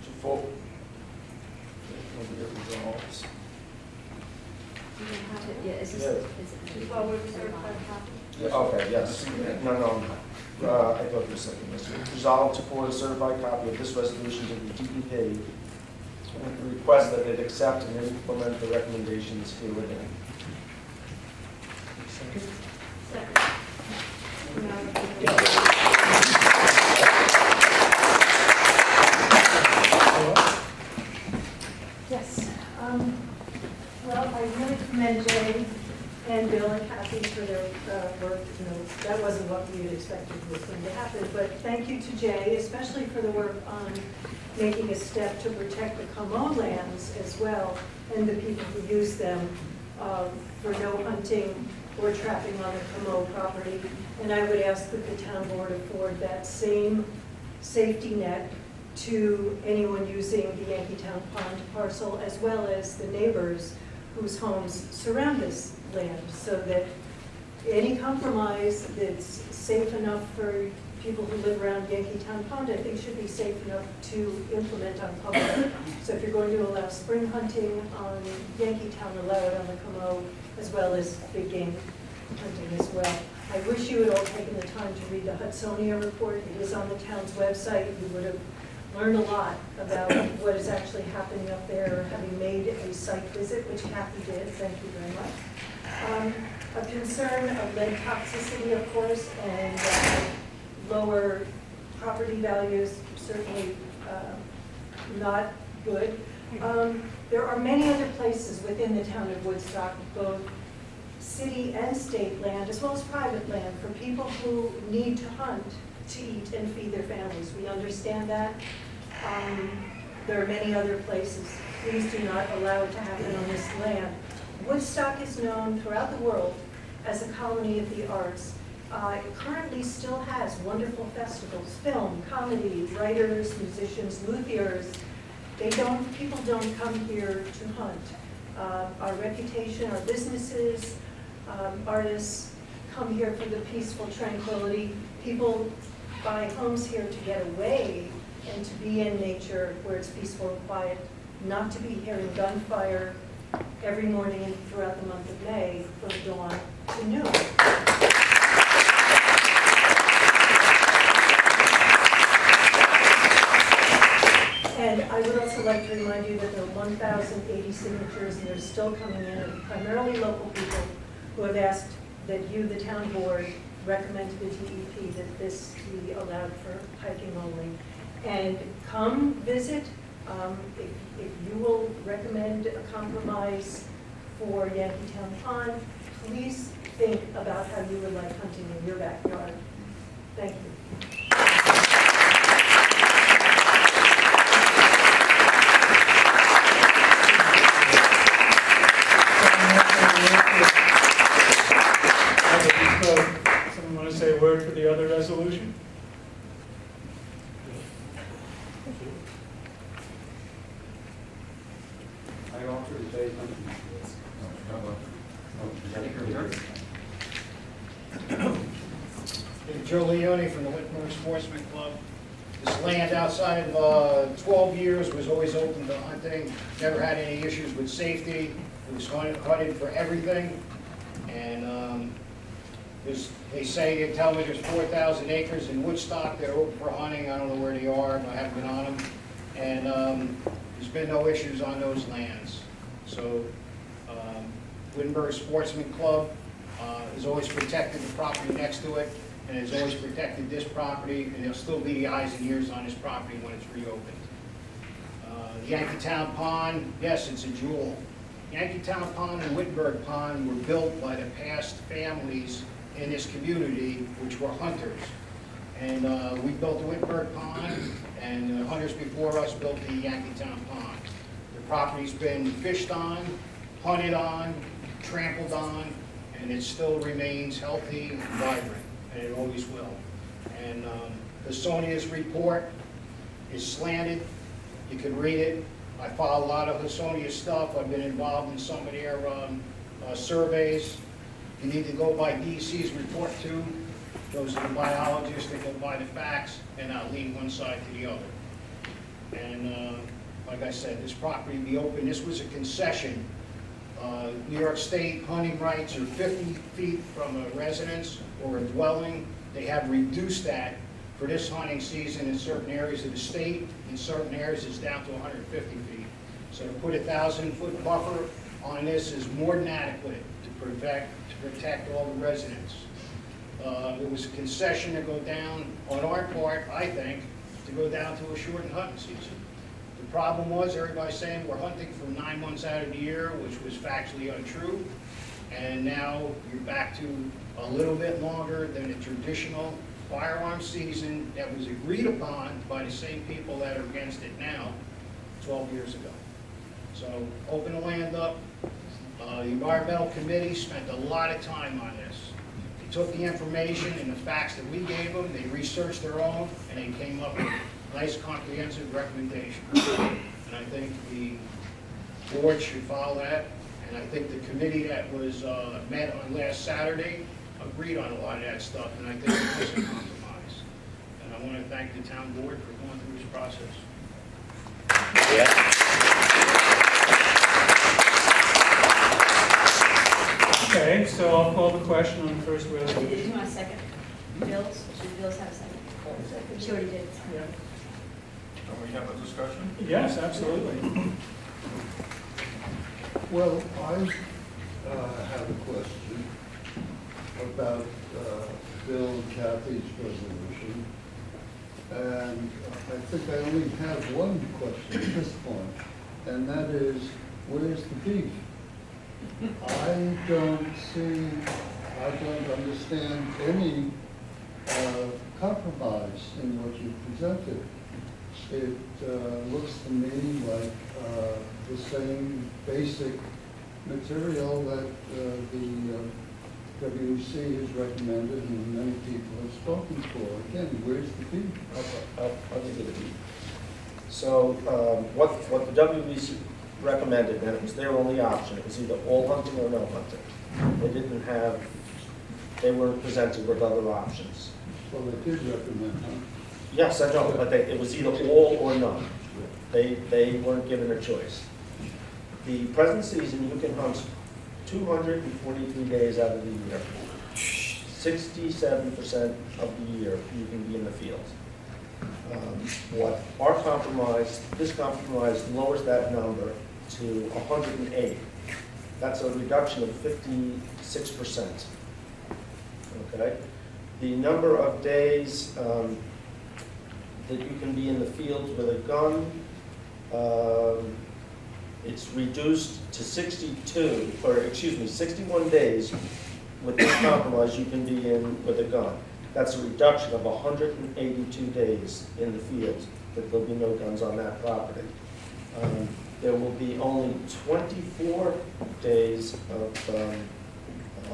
to full. Yeah, is this, Yeah. is it? Forward certified copy. Yeah, okay, yes. No, I thought you were saying this. Resolved to forward a certified copy of this resolution to the DEP with the request that it accept and implement the recommendations herewithin. Second? Yes. Well, I really commend Jay and Bill and Kathy for their work. You know, that wasn't what we had expected was going to happen, but thank you to Jay, especially for the work on making a step to protect the Como lands as well, and the people who use them for no hunting or trapping on the Como property. And I would ask that the town board afford that same safety net to anyone using the Yankeetown Pond parcel, as well as the neighbors whose homes surround this land, so that any compromise that's safe enough for people who live around Yankeetown Pond, I think should be safe enough to implement on public. So if you're going to allow spring hunting on Yankeetown, allow it on the Como, as well as big game hunting as well. I wish you had all taken the time to read the Hudsonia report. It is on the town's website. You would have learned a lot about what is actually happening up there, having made a site visit, which Kathy did. Thank you very much. A concern of lead toxicity, of course, and lower property values, certainly not good. There are many other places within the town of Woodstock, both city and state land, as well as private land, for people who need to hunt to eat and feed their families. We understand that. There are many other places. Please do not allow it to happen on this land. Woodstock is known throughout the world as a colony of the arts. It currently still has wonderful festivals, film, comedy, writers, musicians, luthiers. People don't come here to hunt. Our reputation, our businesses, artists come here for the peaceful tranquility. People buy homes here to get away and to be in nature where it's peaceful and quiet, not to be hearing gunfire every morning and throughout the month of May from dawn to noon. And I would also like to remind you that there are 1,080 signatures, and they're still coming in, of primarily local people who have asked that you, the town board, recommend to the DEP that this be allowed for hiking only. And come visit. If you will recommend a compromise for Yankeetown Pond, please think about how you would like hunting in your backyard. Thank you. Someone want to say a word for the other resolution? I offer to say something. Joe Leone from the Whitmore Sportsman Club. This land outside of 12 years was always open to hunting, never had any issues with safety. It was hunted for everything. And They tell me there's 4,000 acres in Woodstock that are open for hunting. I don't know where they are, I haven't been on them. And there's been no issues on those lands. So Wittenberg Sportsman Club has always protected the property next to it, and has always protected this property, and there'll still be the eyes and ears on this property when it's reopened. Yankeetown Pond, yes, it's a jewel. Yankeetown Pond and Wittenberg Pond were built by the past families in this community, which were hunters. And we built the Wittenberg Pond, and the hunters before us built the Yankeetown Pond. The property's been fished on, hunted on, trampled on, and it still remains healthy and vibrant, and it always will. And the Sonia's report is slanted. You can read it. I follow a lot of Husonia's stuff. I've been involved in some of their surveys. You need to go by DEC's report too. Those are the biologists that go by the facts and not lean one side to the other. And like I said, this property be open. This was a concession. New York State hunting rights are 50 feet from a residence or a dwelling. They have reduced that for this hunting season in certain areas of the state. In certain areas, it's down to 150 feet. So to put a 1,000-foot buffer on this is more than adequate to protect all the residents. It was a concession to go down, on our part, I think, to go down to a shortened hunting season. The problem was everybody's saying we're hunting for 9 months out of the year, which was factually untrue. And now you're back to a little bit longer than a traditional firearm season that was agreed upon by the same people that are against it now 12 years ago. So open the land up. The Environmental Committee spent a lot of time on this. They took the information and the facts that we gave them, they researched their own, and they came up with a nice comprehensive recommendation. And I think the board should follow that. And I think the committee that was met on last Saturday agreed on a lot of that stuff, and I think it was a compromise. And I want to thank the town board for going through this process. Yeah. Okay, so I'll call the question on the first Did resolution. you want a second? Bills, should Bills have a second? She already did. Yeah. Can we have a discussion? Yes, absolutely. Well, I have a question about Bill and Kathy's resolution. And I think I only have one question at this point, and that is, where's the beef? I don't understand any compromise in what you presented. It looks to me like the same basic material that the WC has recommended and many people have spoken for. Again, where's the beef? I'll give you the beef. So what the WBC recommended, and it was their only option, it was either all hunting or no hunting. They weren't presented with other options. Well, they did recommend, huh? Yes, I know, but it was either all or none. They weren't given a choice. The present season, you can hunt 243 days out of the year. 67% of the year, you can be in the field. This compromise lowers that number to 108. That's a reduction of 56%. Okay? The number of days that you can be in the field with a gun, it's reduced to 61 days with this compromise you can be in with a gun. That's a reduction of 182 days in the field, that there'll be no guns on that property. There will be only 24 days of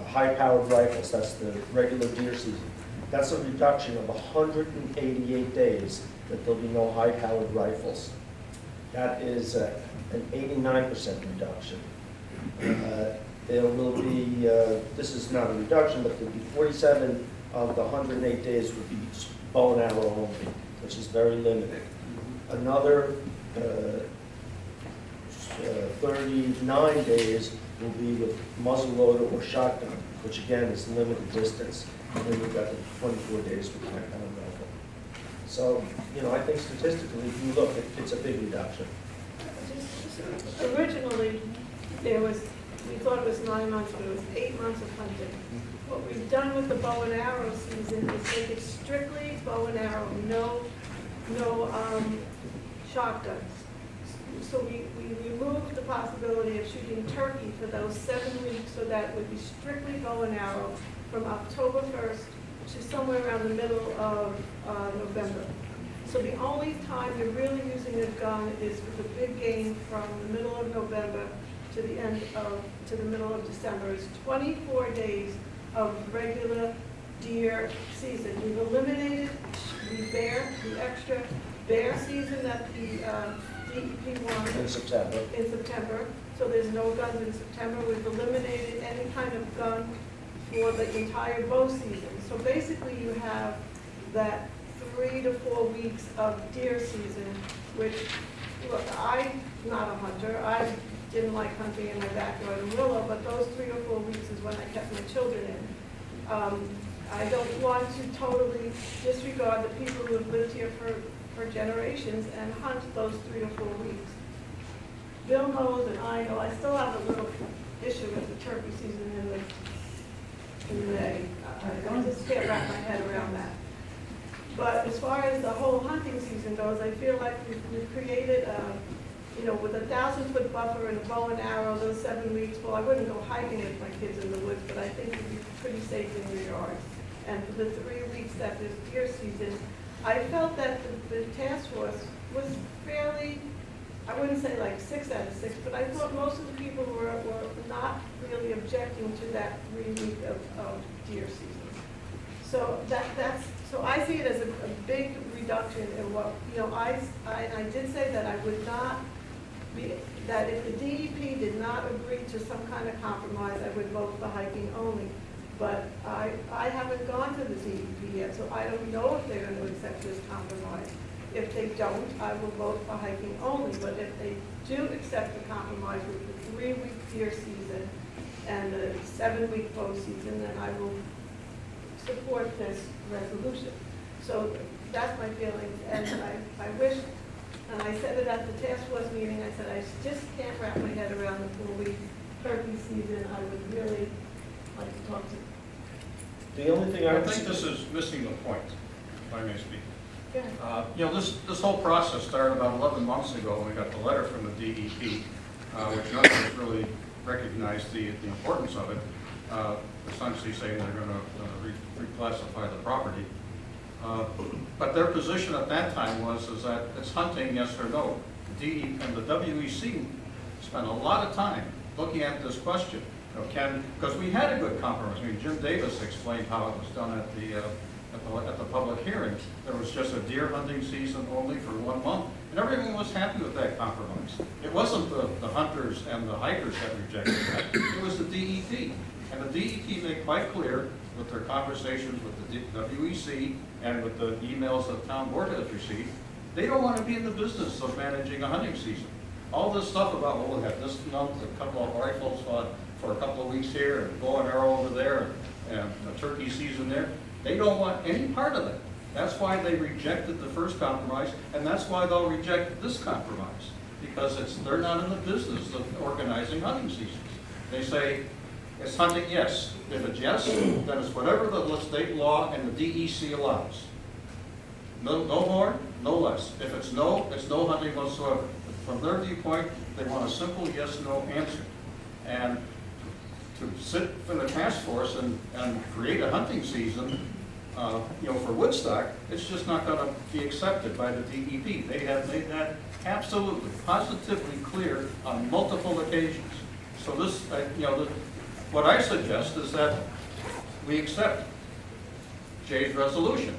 high-powered rifles. That's the regular deer season. That's a reduction of 188 days that there'll be no high-powered rifles. That is an 89% reduction. There will be, this is not a reduction, but there'll be 47 of the 108 days would be bow and arrow only, which is very limited. Another 39 days will be with muzzleloader or shotgun. which again is limited distance, and then you've got the 24 days for compound medical. So, you know, I think statistically, if you look, it's a big reduction. Originally, we thought it was 9 months, but it was 8 months of hunting. What we've done with the bow and arrow season is make it strictly bow and arrow, no shotguns. So we removed the possibility of shooting turkey for those 7 weeks, so that it would be strictly bow and arrow from October 1st to somewhere around the middle of November. So the only time you're really using a gun is for the big game from the middle of November to the middle of December. It's 24 days of regular deer season. We've eliminated the extra bear season that the DEP wanted In September. So there's no guns in September. We've eliminated any kind of gun for the entire bow season. So basically you have that 3 to 4 weeks of deer season, which, look, I'm not a hunter. I didn't like hunting in my backyard in Willow, but those 3 or 4 weeks is when I kept my children in. I don't want to totally disregard the people who have lived here for generations and hunt those 3 or 4 weeks. Bill knows and I know, I still have a little issue with the turkey season in May. I just can't wrap my head around that. But as far as the whole hunting season goes, I feel like we've created with a 1,000-foot buffer and a bow and arrow, those 7 weeks, well, I wouldn't go hiking with my kids in the woods, but I think you'd be pretty safe in your yard. And for the 3 weeks that there's deer season, I felt that the task force was fairly, I wouldn't say like 6 out of 6, but I thought most of the people were not really objecting to that 3 week of deer season. So so I see it as a big reduction in what, I did say that I would not be, that if the DEP did not agree to some kind of compromise, I would vote for hiking only. But I haven't gone to the DEP yet, so I don't know if they're going to accept this compromise. If they don't, I will vote for hiking only. But if they do accept the compromise with the 3-week deer season and the 7-week bow season, then I will support this resolution. So that's my feelings, and I wish, and I said it at the task force meeting, I said I just can't wrap my head around the 4-week turkey season. I would really like to talk to. The only thing I think this is missing the point, if I may speak. Yeah. This whole process started about 11 months ago when we got the letter from the DEP, which none of us really recognized the importance of it, essentially saying they're going to reclassify the property. But their position at that time was that it's hunting, yes or no. The DEP and the WEC spent a lot of time looking at this question. Because we had a good compromise. I mean, Jim Davis explained how it was done at the public hearing. There was just a deer hunting season only for 1 month, and everyone was happy with that compromise. It wasn't the hunters and the hikers that rejected that. It was the DEP. And the DEP made quite clear with their conversations with the WEC and with the emails that the town board has received, they don't want to be in the business of managing a hunting season. All this stuff about, well, we'll have this month, a couple of rifles for a couple of weeks here, and bow and arrow over there, and a turkey season there. They don't want any part of that. That's why they rejected the first compromise, and that's why they'll reject this compromise, because they're not in the business of organizing hunting seasons. They say, it's hunting, yes. If it's yes, then it's whatever the state law and the DEC allows. No more, no less. If it's no hunting whatsoever. From their viewpoint, they want a simple yes/no answer. And to sit for the task force and create a hunting season, for Woodstock, it's just not going to be accepted by the DEP. They have made that absolutely, positively clear on multiple occasions. So this, what I suggest is that we accept Jay's resolution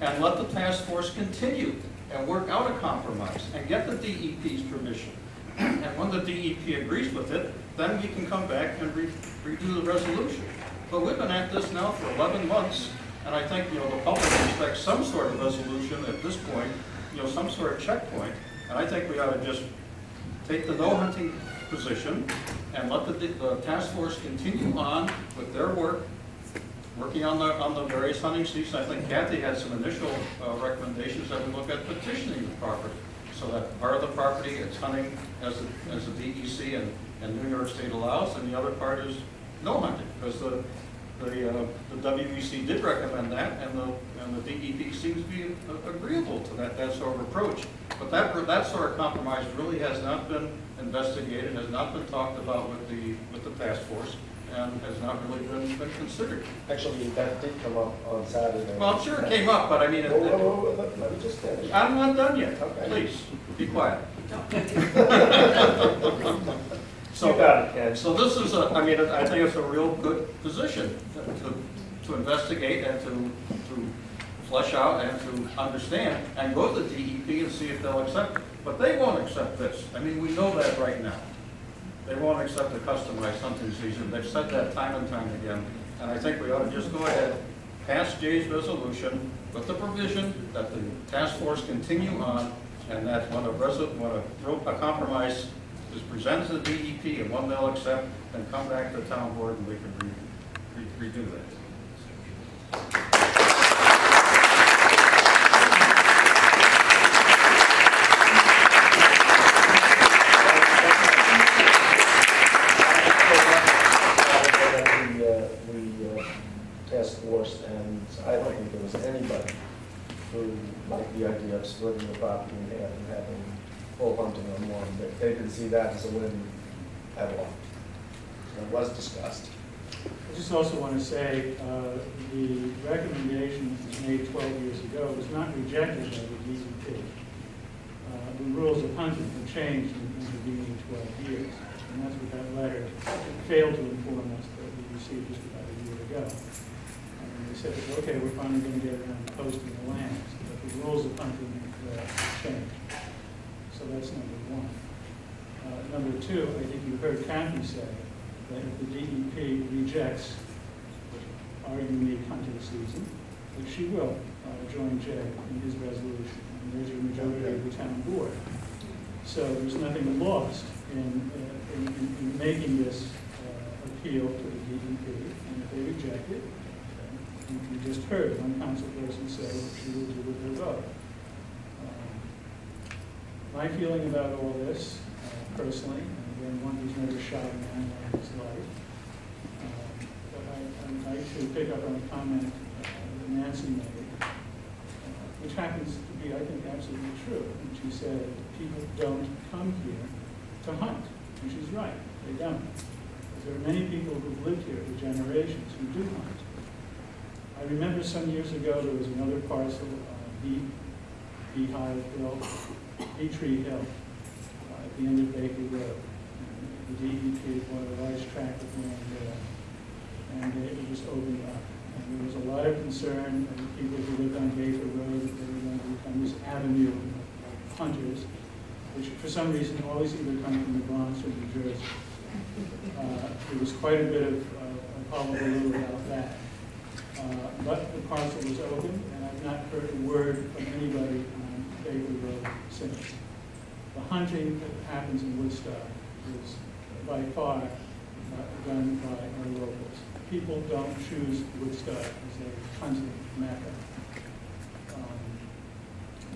and let the task force continue and work out a compromise and get the DEP's permission. And when the DEP agrees with it, then we can come back and redo the resolution. But we've been at this now for 11 months, and I think the public expects some sort of resolution at this point, some sort of checkpoint. And I think we ought to just take the no hunting position and let the task force continue on with their work, working on the various hunting seasons. I think Kathy had some initial recommendations that we look at petitioning the property, so that part of the property is hunting as the DEC and New York State allows, and the other part is no hunting, because the WEC did recommend that, and the DEP seems to be agreeable to that sort of approach. But that sort of compromise really has not been investigated, has not been talked about with the task force, and has not really been considered. Actually, that did come up on Saturday. Well, I'm sure it came up, but I mean, let me just finish. I'm not done yet. Okay. Please, be quiet. So, you got it, Ken. So this is I think it's a real good position to investigate and to flesh out and to understand and go to the DEP and see if they'll accept it. But they won't accept this. I mean, we know that right now. They won't accept a customized hunting season. They've said that time and time again. And I think we ought to just go ahead, pass Jay's resolution with the provision that the task force continue on, and that when a compromise is presented to the DEP and one they'll accept, then come back to the town board and we can redo that. Task force, and I don't think there was anybody who liked the idea of splitting the property in half and having full hunting on one. They didn't see that as a win at all. So it was discussed. I just also want to say the recommendation that was made 12 years ago was not rejected by the DEP. The rules of hunting have changed in the intervening 12 years, and that's what that letter failed to inform us that we received just about a year ago. They said, okay, we're finally going to get around to posting the lands, but the rules of hunting have changed. So that's number one. Number two, I think you heard Kathy say that if the DEP rejects our unique hunting season, that she will join Jay in his resolution. And there's a majority of the town board. So there's nothing lost in making this appeal to the DEP, and if they reject it, you just heard one council person say that she will do with her vote. My feeling about all this, personally, and again, one who's never shot a man in his life, but I should pick up on a comment that Nancy made, which happens to be, I think, absolutely true. And she said, people don't come here to hunt. And she's right, they don't. But there are many people who've lived here for generations who do hunt. I remember some years ago there was another parcel, Beehive Hill, Tree Hill, at the end of Baker Road. The DEP bought a large tract of land there, and it was opened up. And there was a lot of concern of people who lived on Baker Road that they were going to become this avenue of hunters, which for some reason always either come from the Bronx or New Jersey. There was quite a bit of hullabaloo about that. But the parcel was open, and I've not heard a word from anybody on Baker Road since. The hunting that happens in Woodstock is by far done by our locals. People don't choose Woodstock as a hunting mecca.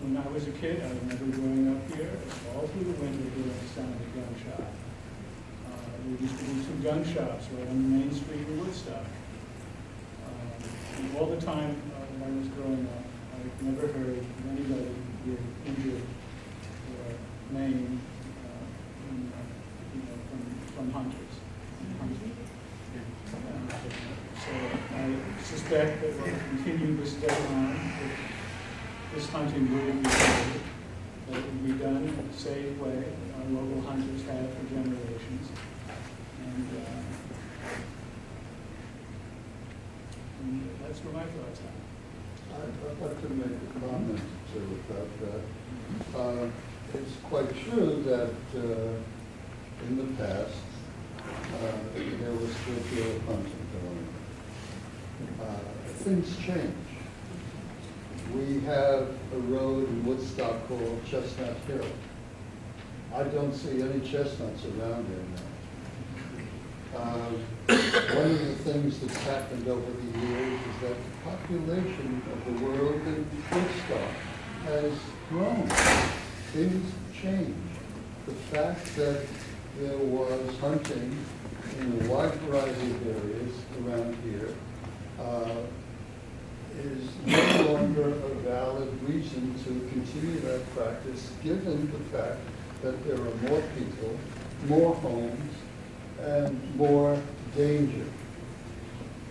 When I was a kid, I remember growing up here, all through the winter hearing the sound of a gunshot. There used to be 2 gun shops right on the main street in Woodstock. All the time when I was growing up, I never heard of anybody get injured or maimed from hunters. So I suspect that we'll continue this day on. This hunting will be done, that it will be done in a safe way that our local hunters have for generations. And that's where my thoughts are. I'd like to make a comment or two about that. It's quite true that in the past there was still deer hunting going on. Things change. We have a road in Woodstock called Chestnut Hill, I don't see any chestnuts around there now. One of the things that's happened over the years is that the population of the world in Woodstock has grown. Things change. The fact that there was hunting in a wide variety of areas around here is no longer a valid reason to continue that practice, given the fact that there are more people, more homes, and more danger.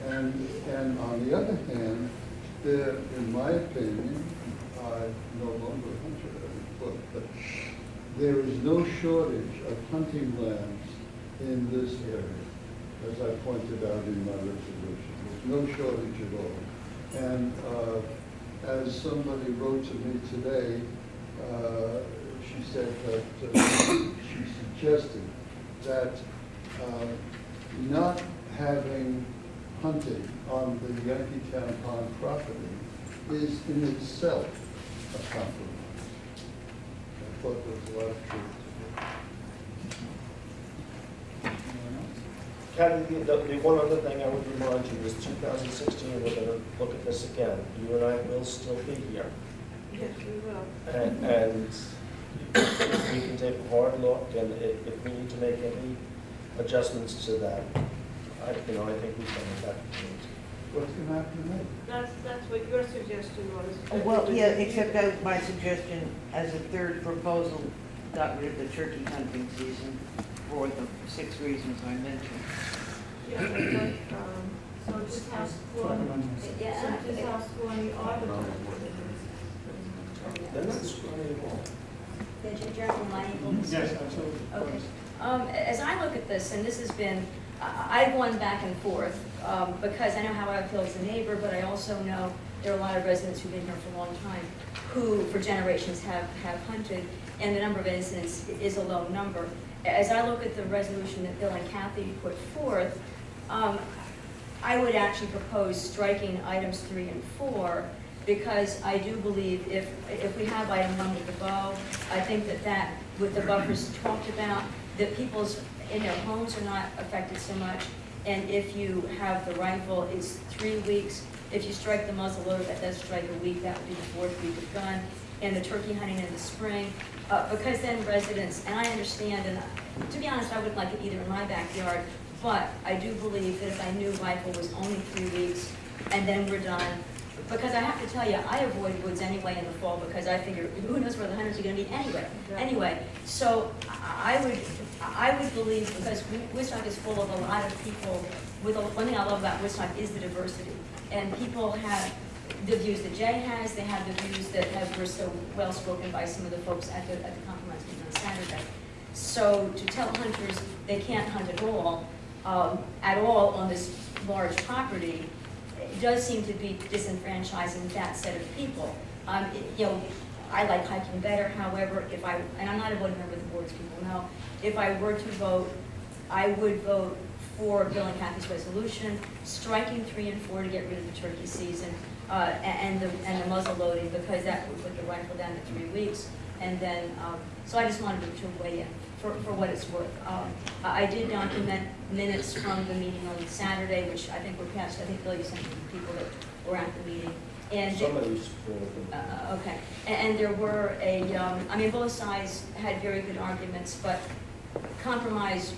And on the other hand, there, in my opinion, I'm no longer a hunter, but there is no shortage of hunting lands in this area, as I pointed out in my resolution. There's no shortage at all. And as somebody wrote to me today, she said that she suggested that not having hunting on the Yankeetown Pond property is in itself a compromise. I thought there was a lot of truth to it. Kevin, the one other thing I would remind you is 2016, we're going to look at this again. You and I will still be here. Yes, we will. And we can take a hard look, and if we need to make any adjustments to that, I think we can make that. What's going to happen to me? That's what your suggestion was. Well, yeah, except that my suggestion as a third proposal got rid of the turkey hunting season for the 6 reasons I mentioned. Yeah, so just ask for, so just ask for the auditor. They're not screwing at all. Yes, absolutely. Okay. As I look at this, and this has been, I've gone back and forth because I know how I feel as a neighbor, but I also know there are a lot of residents who've been here for a long time who, for generations, have hunted, and the number of incidents is a low number. As I look at the resolution that Bill and Kathy put forth, I would actually propose striking items 3 and 4, because I do believe if we have item 1 with the bow, I think that with the buffers talked about, that people's in their homes are not affected so much. And if you have the rifle, it's 3 weeks. If you strike the muzzle loader, that does strike a week. That would be the 4th week of gun. And the turkey hunting in the spring, because then residents, and I understand, and to be honest, I wouldn't like it either in my backyard, but I do believe that if I knew rifle was only 3 weeks and then we're done, because I have to tell you, I avoid woods anyway in the fall because I figure who knows where the hunters are going to be anyway. Anyway, so I would believe, because Woodstock is full of a lot of people. One thing I love about Woodstock is the diversity, and people have the views that Jay has. They have the views that were so well spoken by some of the folks at the compromise meeting on Saturday. So to tell hunters they can't hunt at all on this large property, it does seem to be disenfranchising that set of people. I like hiking better. However, and I'm not a voting member of the board, as people know, if I were to vote, I would vote for Bill and Kathy's resolution, striking 3 and 4 to get rid of the turkey season, and the muzzle loading, because that would put the rifle down to 3 weeks. And then, so I just wanted to weigh in for what it's worth. I did document minutes from the meeting on Saturday, which I think were passed. I think Bill, you sent to the people that were at the meeting. And Somebody's okay. And there were both sides had very good arguments, but compromise,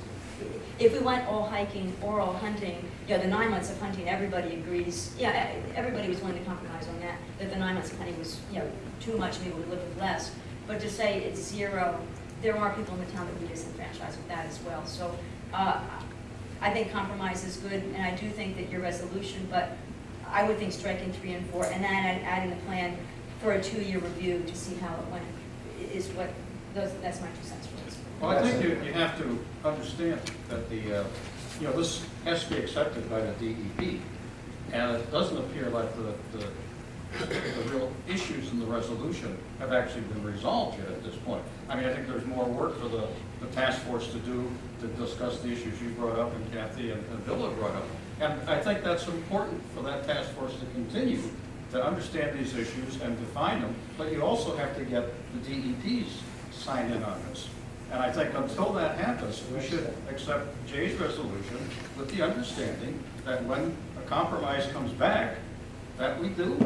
if we went all hiking or all hunting, the 9 months of hunting, everybody agrees, everybody was willing to compromise on that the 9 months of hunting was, too much, maybe we live with less. But to say it's 0, there are people in the town that would be disenfranchised with that as well. So I think compromise is good, and I do think that your resolution, but I would think striking 3 and 4, and then adding a plan for a 2-year review to see how it went is that's my 2 cents for this. Well, I think you have to understand that this has to be accepted by the DEP, and it doesn't appear like the real issues in the resolution have actually been resolved yet at this point. I mean, I think there's more work for the task force to do to discuss the issues you brought up and Kathy and Bill have brought up. And I think that's important for that task force to continue to understand these issues and define them, but you also have to get the DEP's sign in on this. And I think until that happens, we should accept Jay's resolution with the understanding that when a compromise comes back, that we do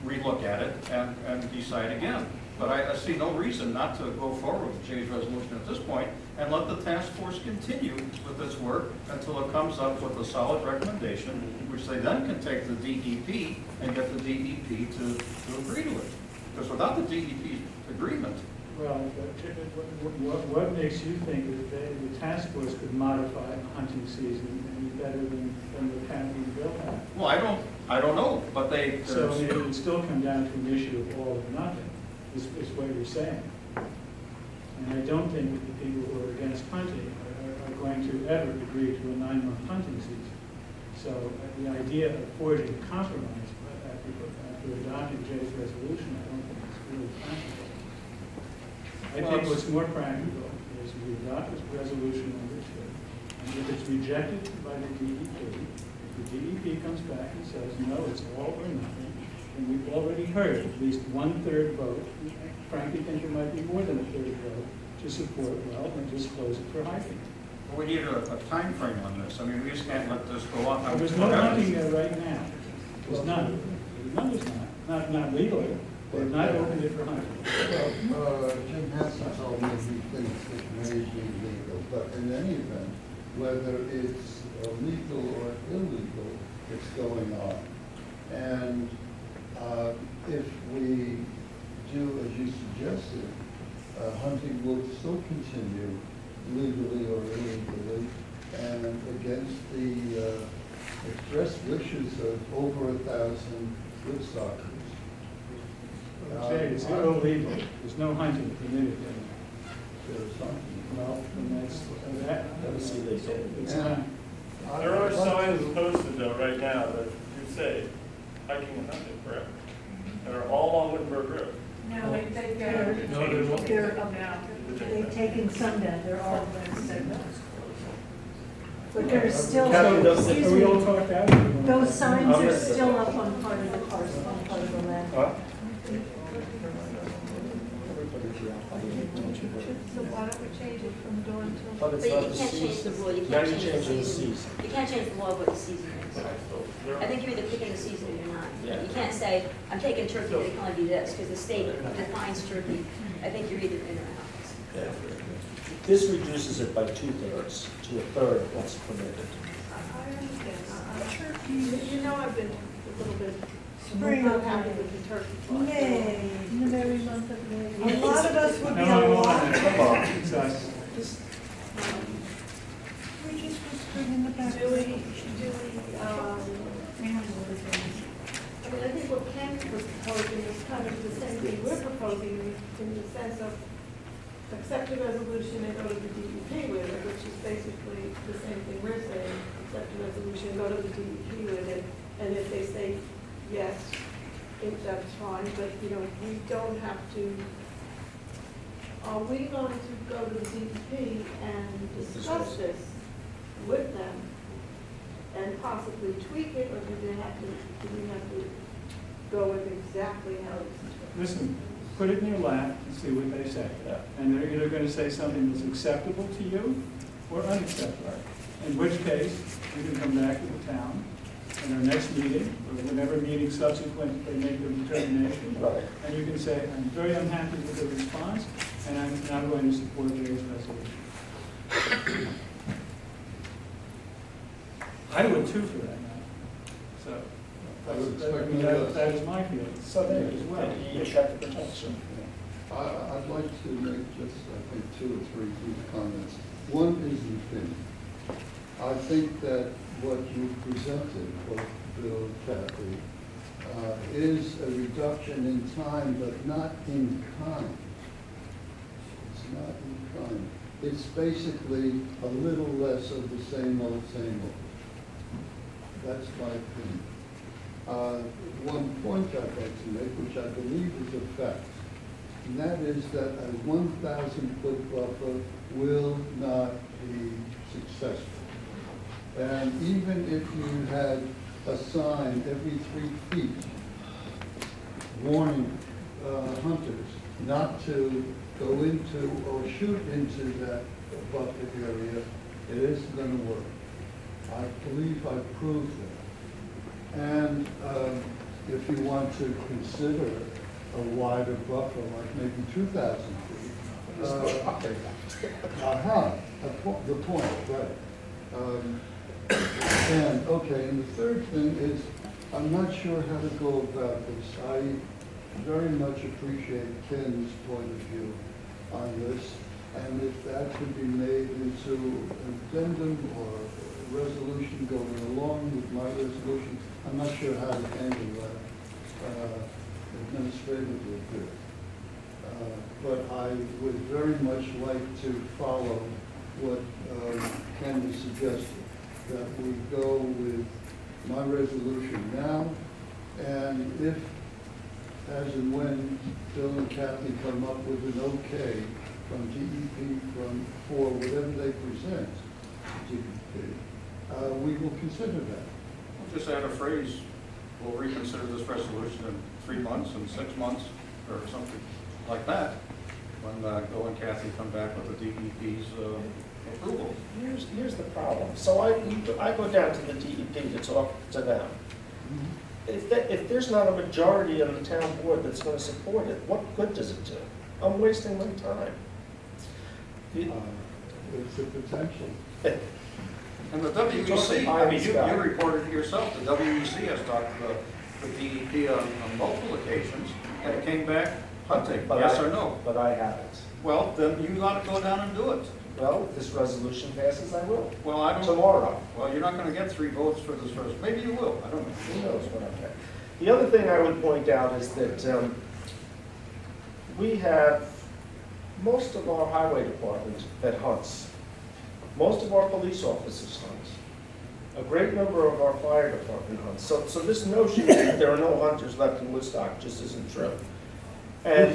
relook at it and decide again. But I see no reason not to go forward with Jay's resolution at this point and let the task force continue with its work until it comes up with a solid recommendation, which they then can take to the DEP and get the DEP to agree to it. Because without the DEP agreement. Well, what makes you think that the task force could modify the hunting season any better than the county bill had? Well, I don't know, but they. So it would still come down to an issue of all or nothing, is what you're saying. And I don't think that the people who are against hunting are going to ever agree to a 9-month hunting season. So the idea of forging a compromise after adopting Jay's resolution, I don't think it's really practical. I think what's more practical is we adopt this resolution number 2, and if it's rejected by the DEP, if the DEP comes back and says, no, it's all or nothing, and we've already heard at least 1/3 vote, frankly think there might be more than a 1/3 vote to support, well, and just close it for hiking. We need a time frame on this. I mean, we just can't let this go on. There's no hunting there right now. There's none. There's not legally. They've not opened it for hunting. Well, Jim Hansen told me he thinks it may be legal, but in any event, whether it's legal or illegal, it's going on. And if we do as you suggested, hunting will still continue legally or illegally, and against the express wishes of over 1,000 Woodstockers. Jay, it's illegal. There's no hunting permitted there. There's something. Well, then that's illegal. It's not. There are signs posted though right now that do say hiking and hunting, correct? And are all on Wittenberg Road. No, they've taken some down, they're all but there's still, Are we all talked out? those signs are still up on part of the parcel, on part of the land. So why don't we change it from dawn till? But But it's you not the can't change the season. rule, you Now can't you're change the changing the season. season. You can't change the law of what the season is. I think you're either picking the season or you're not. Yeah. You can't say, I'm taking turkey, it can only be this, because the state defines turkey. I think you're either in or out. This reduces it by 2/3 to 1/3 of what's permitted. I understand. You know I've been a little bit not happy with the turkey clause. Yay, in the very month of May. A lot of us would be a No, lot. Come on. It's us. We just was bringing the back. I mean, I think what Ken's proposing is kind of the same thing we're proposing in the sense of accept the resolution and go to the DEP with it, which is basically the same thing we're saying, accept the resolution, go to the DEP with it, and if they say yes, that's fine, but, you know, we don't have to, are we going to go to the DEP and discuss this with them and possibly tweak it, or do we have to go with exactly how it's? Listen, put it in your lap and see what they say. Yeah. And they're either going to say something that's acceptable to you or unacceptable. In which case, we can come back to the town in our next meeting, or whenever meeting subsequent they make their determination. Right. And you can say, I'm very unhappy with the response, and I'm not going to support Jay's resolution. I would too for that matter. So, that is my feeling. So there as well. you check the protection. I'd like to make just, I think, 2 or 3 brief comments. One is the thing. I think that what you presented, both Bill and Kathy, is a reduction in time, but not in kind. It's not in kind. It's basically a little less of the same old, same old. That's my opinion. One point I'd like to make, which I believe is a fact, and that is that a 1,000-foot buffer will not be successful. And even if you had a sign every 3 feet warning hunters not to go into or shoot into that buffer area, it isn't going to work. I believe I proved that. And if you want to consider a wider buffer, like maybe 2,000 feet, the point, right. And, okay, and the third thing is, I'm not sure how to go about this. I very much appreciate Ken's point of view on this, and if that could be made into an addendum or a resolution going along with my resolution, I'm not sure how to handle that administratively here. But I would very much like to follow what Ken has suggested, that we go with my resolution now, and if, as and when Bill and Kathy come up with an okay from DEP for whatever they present to DEP, we will consider that. I'll just add a phrase, we'll reconsider this resolution in 3 months and 6 months, or something like that, when Bill and Kathy come back with the DEP's approval. Here's the problem. So I go down to the DEP to talk to them. If there's not a majority on the town board that's going to support it, what good does it do? I'm wasting my time. It's a potential. And the WEC, I mean, you reported it yourself, the WEC has talked to the DEP on multiple occasions, and it came back hunting, yes or no? But I haven't. Well, then you got to go down and do it. Well, if this resolution passes, I will. Well, I don't. Tomorrow. Well, you're not going to get 3 votes for this first. Maybe you will. I don't know. Who knows what I'm getting. The other thing I would point out is that we have most of our highway department that hunts. Most of our police officers hunt. A great number of our fire department hunts. So this notion that there are no hunters left in Woodstock just isn't true. And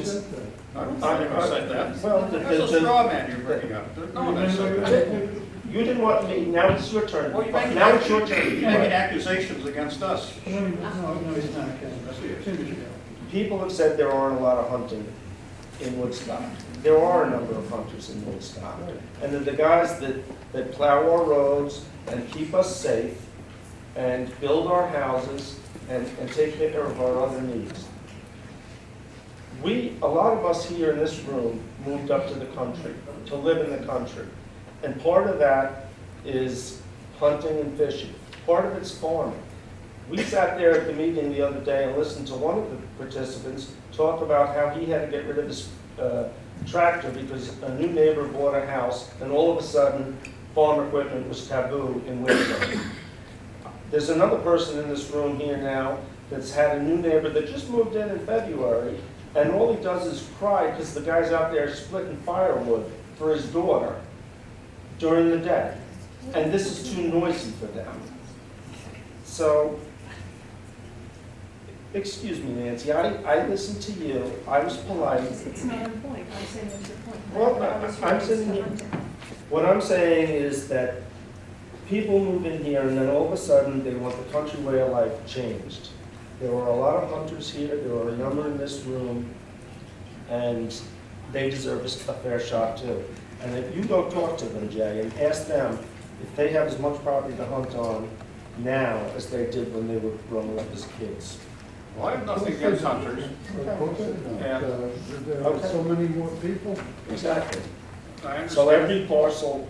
I don't think I said that. Well, that's a straw man you're bringing up. No one has said that. You didn't want me, now it's your turn. Well, Now it's your turn. You're making accusations against us. No, he's not. People have said there aren't a lot of hunting in Woodstock. There are a number of hunters in Woodstock. And they're the guys that plow our roads and keep us safe and build our houses and take care of our other needs. A lot of us here in this room moved up to the country, to live in the country. And part of that is hunting and fishing. Part of it's farming. We sat there at the meeting the other day and listened to one of the participants talk about how he had to get rid of his tractor because a new neighbor bought a house and all of a sudden farm equipment was taboo in Woodstock. There's another person in this room here now that's had a new neighbor that just moved in February, and all he does is cry because the guy's out there splitting firewood for his daughter during the day. And this is too noisy for them. So, excuse me, Nancy, I listened to you, I was polite. It's not on point, I'm saying there's a point. Well, I'm saying, what I'm saying is that people move in here and then all of a sudden they want the country way of life changed. There are a lot of hunters here, there are a number in this room, and they deserve a fair shot too. And if you go talk to them, Jay, and ask them if they have as much property to hunt on now as they did when they were growing up as kids. Well, I have nothing against hunters. Of course they don't. And There are so many more people. Exactly. I understand. So every parcel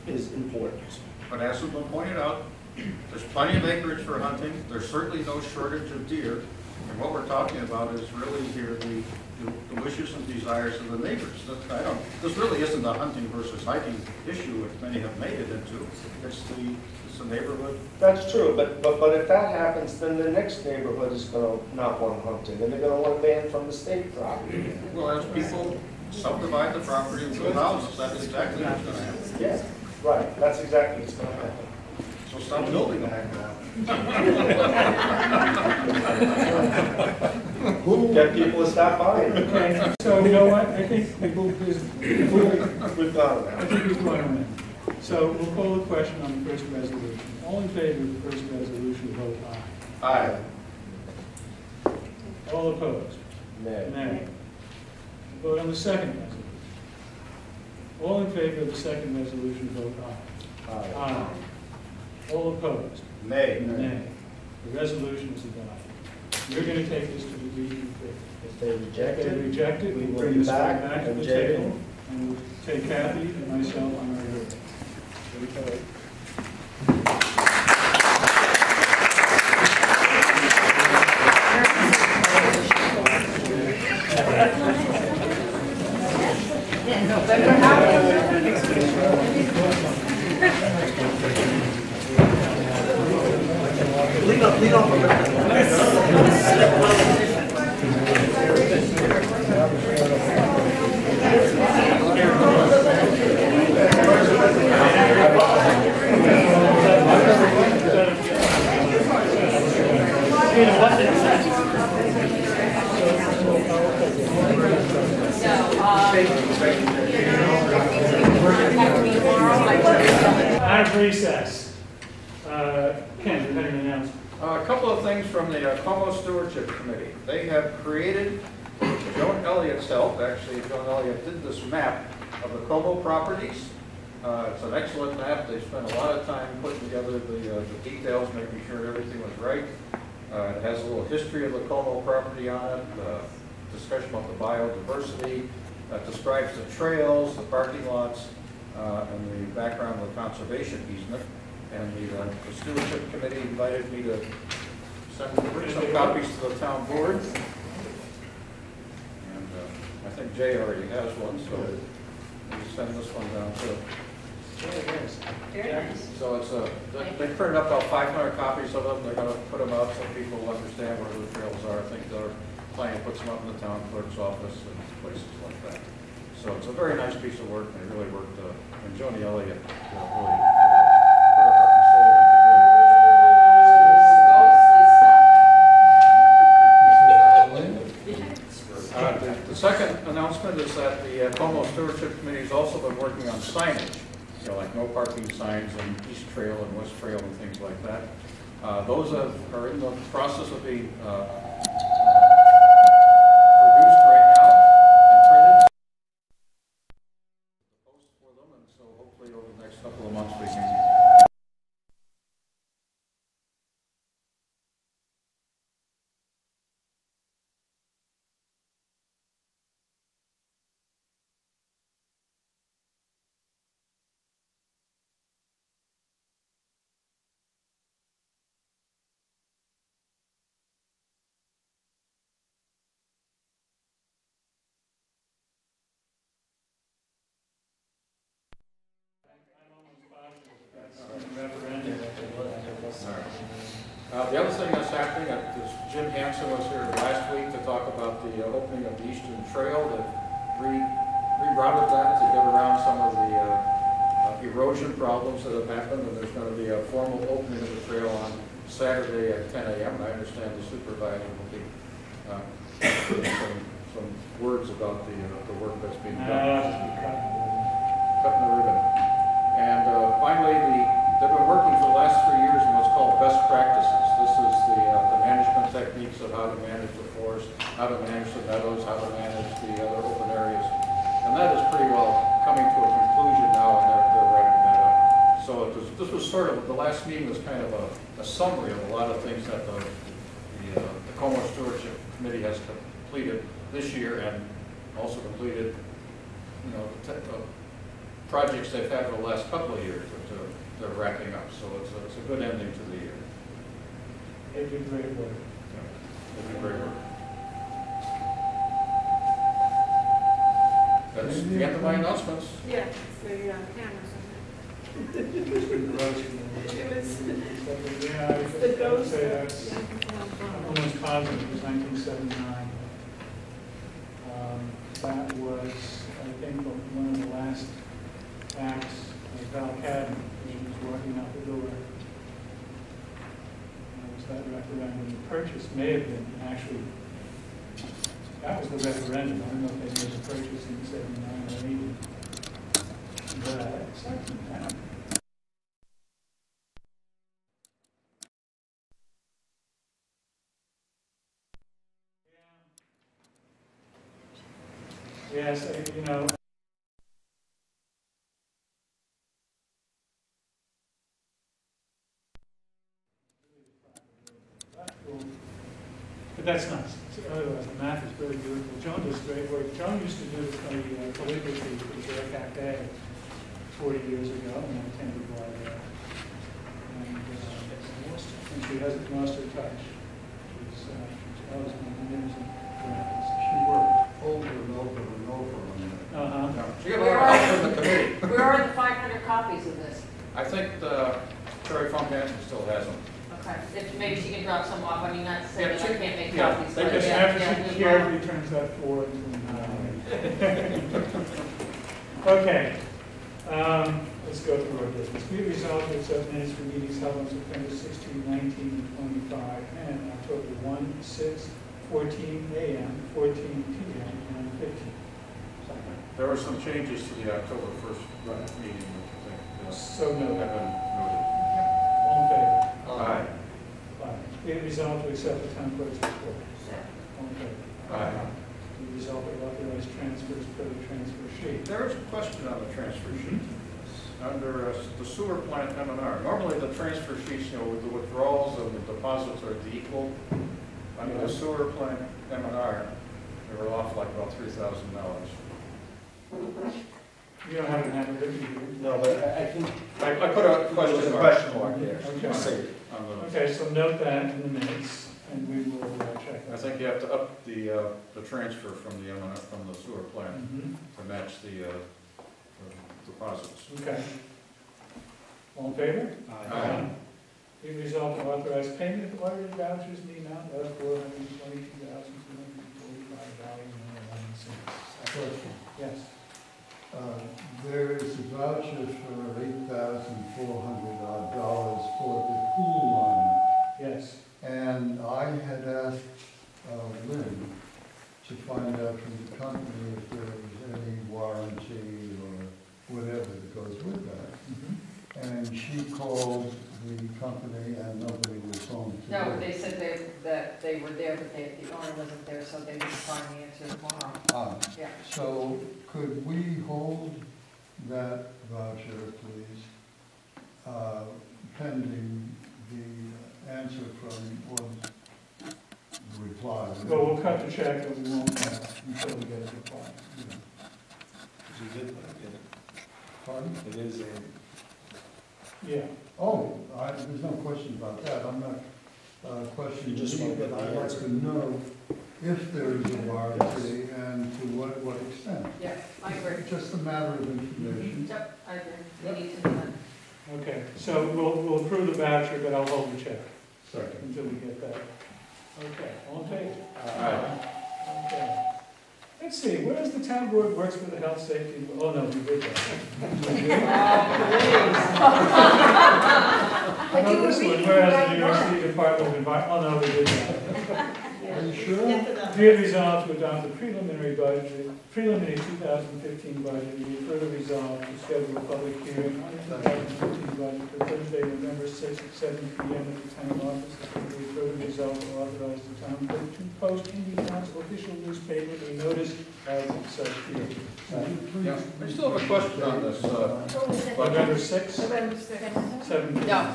is important. But as has been pointed out, there's plenty of acreage for hunting. There's certainly no shortage of deer. And what we're talking about is really here the wishes and desires of the neighbors. This really isn't a hunting versus hiking issue, which many have made it into. It's the neighborhood. That's true, but if that happens, then the next neighborhood is going to not want hunting, and they're going to want ban from the state property. Well, as people subdivide the property and build houses, that's exactly what's going to happen. Yes, right. That's exactly what's going to happen. So stop building them. Get people to stop buying. Okay, so you know what, I think we've gone I think we've gone on that. So we'll call the question on the first resolution. All in favor of the first resolution, vote aye. Aye. All opposed? Nay. Nay. Vote on the second resolution. All in favor of the second resolution, vote aye. Aye. All opposed? Nay. Nay. The resolution is adopted. You're going to take this to the DEP. If they If reject they it, reject it, we we'll will bring be this back back to and the Jay table, will- and we'll take Kathy and myself on our own. Out of recess. Ken, you had an announcement. A couple of things from the Como Stewardship Committee. They have created, with Joan Elliott's help, actually Joan Elliott did this map of the Como properties. It's an excellent map. They spent a lot of time putting together the details, making sure everything was right. It has a little history of the Como property on it, discussion about the biodiversity, describes the trails, the parking lots, and the background of the conservation easement. And the stewardship committee invited me to bring some copies to the town board. And I think Jay already has one, so we'll send this one down too. Very nice. So it's they printed up about 500 copies of them. They're going to put them out so people will understand where the trails are. I think they're planning to put some up in the town clerk's office and places like that. So it's a very nice piece of work. They really worked, and Joni Elliott really put her heart and soul into doing it. The second announcement is that the Como Stewardship Committee has also been working on signage, like no parking signs on East Trail and West Trail and things like that. Those are in the process of being produced right now and printed. The post for them, and so hopefully over the next couple of months we can. The other thing that's happening, Jim Hansen was here last week to talk about the opening of the Eastern Trail. They've rerouted that to get around some of the erosion problems that have happened, and there's going to be a formal opening of the trail on Saturday at 10 a.m. And I understand the supervisor will be some words about the work that's being done. Cutting the ribbon. And finally, they've been working for the last 3 years in what's called best practices. This is the management techniques of how to manage the forest, how to manage the meadows, how to manage the other open areas. And that is pretty well coming to a conclusion now, and they're wrapping that up. So this was sort of, the last meeting was kind of a summary of a lot of things that the Como Stewardship Committee has completed this year, and also completed, projects they've had for the last couple of years that they're wrapping up. So it's a good ending to the year. They did great work. They did great work. That's the end of my announcements. Yeah, the cameras on it. It's the ghost of, I'm almost positive it was 1979. That was, I think, one of the last acts of Val Cadden, when he was walking out the door. And it was that referendum. The purchase may have been actually, that was the referendum. I don't know if they made the purchase in 79 or 80. But aside from that, Yes, you know. But that's nice. Otherwise, the math is really beautiful. Joan does great work. Joan used to do the calligraphy for the Bear Cafe 40 years ago, and I attended while there. And she hasn't lost her touch. She's always been amazing graphics. She worked over and over and over on that. Uh-huh. She got a lot of help from the committee. Where are the 500 copies of this? I think Terry Funk Hansen still has them. Okay, if maybe she can drop some off, I mean, not to say Yeah, that I she- can't make yeah, copies. they but just yeah, After yeah, she yeah. carefully turns that forward. Okay. Let's go through our business. We resolved to accept minutes for meetings held on September 16, 19, and 25, and October 1, 6, 14 a.m., 14 p.m., and 15. There were some changes to the October 1st meeting, which I think So have noted. been noted. All in favor? Aye. Aye. We resolved to accept the town clerk's report. All in favor? Aye. We resolved to authorize transfers per the transfer sheet. There is a question on the transfer sheet. Under the sewer plant M&R, normally the transfer sheets, you know, with the withdrawals and the deposits are equal. Under the sewer plant M&R, they were off like about $3,000. You don't have to have it written here. No, but I think I put a there's a question mark there. Okay. See. Okay, so note that in the minutes, and we will check I that. think you have to up the transfer from the M&R, from the sewer plant Mhm. to match the deposits. Okay. All in favor? Aye. Be resolved to authorize payment of audited vouchers in the amount of $422,245.11. Question. Yes. There is a voucher for $8,400 for the pool line. Yes. And I had asked Lynn to find out from the company if there was any warranty or whatever that goes with that. Mhm. And she called the company and nobody was home to No, do it. they said that they were there, but the owner wasn't there, so they would find the answer tomorrow. Yeah. So could we hold that voucher, please, pending the answer from, or the reply? Well, we'll cut the check, but we won't until we get a reply. Pardon? It is a. Yeah. Oh, there's no question about that. I'm not questioning You just you, want to but get the I'd like answer. to know if there is a warranty and to what extent. Yeah, I agree. It's just a matter of information. Yep, I agree. We need to know that. Okay, so we'll approve the voucher, but I'll hold the check Second. until we get that. Okay, all in favor? Aye. Okay. Let's see, where's the town board works for the health, safety, oh no, we did that. I do this agree one, with whereas right the New York now. City Department of Environment, oh no, we did that. Are you sure? Get to that. Be it resolved to adopt the preliminary 2015 budget, we further resolve to schedule a public hearing on the 2015 budget for Thursday, November 6th at 7 p.m. at the town office. We further resolve to authorize the town clerk to post in the town's official newspaper a notice as such hearing. Yeah, I still have a question on this. November 6th, November 6th. 7 p.m. No,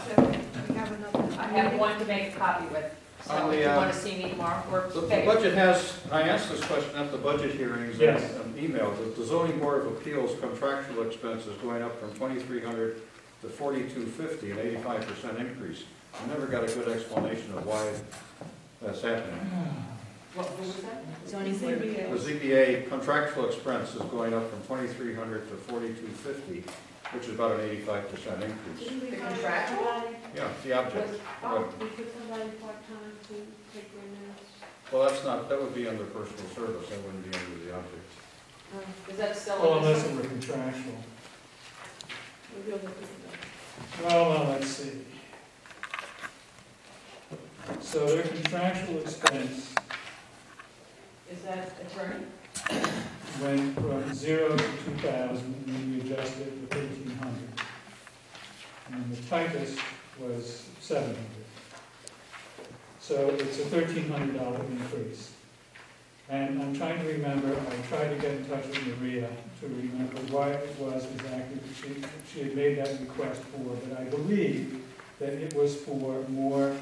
We have another. I have one to make a copy with. So On if the, you want to see me tomorrow, we're The okay. budget has, I asked this question at the budget hearings Yes. and email, the zoning board of appeals contractual expenses going up from $2,300 to $4,250, an 85% increase. I never got a good explanation of why that's happening. What was that? Zoning board of The appeals. ZBA contractual expense is going up from $2,300 to $4,250, which is about an 85% increase. The contractual? Yeah, the object. Oh, we put somebody part-time to take their minutes. Well, that's not, that would be under personal service, that wouldn't be under the object. Is that still? Well, in unless this it one? were contractual. We'll look at that. Well, let's see. So their contractual expense Is that attorney? went from 0 to 2,000, and then we adjusted it to 1,300. And the typist was 700. So it's a $1,300 increase. And I'm trying to remember, I tried to get in touch with Maria to remember why it was exactly that she had made that request for, but I believe that it was for more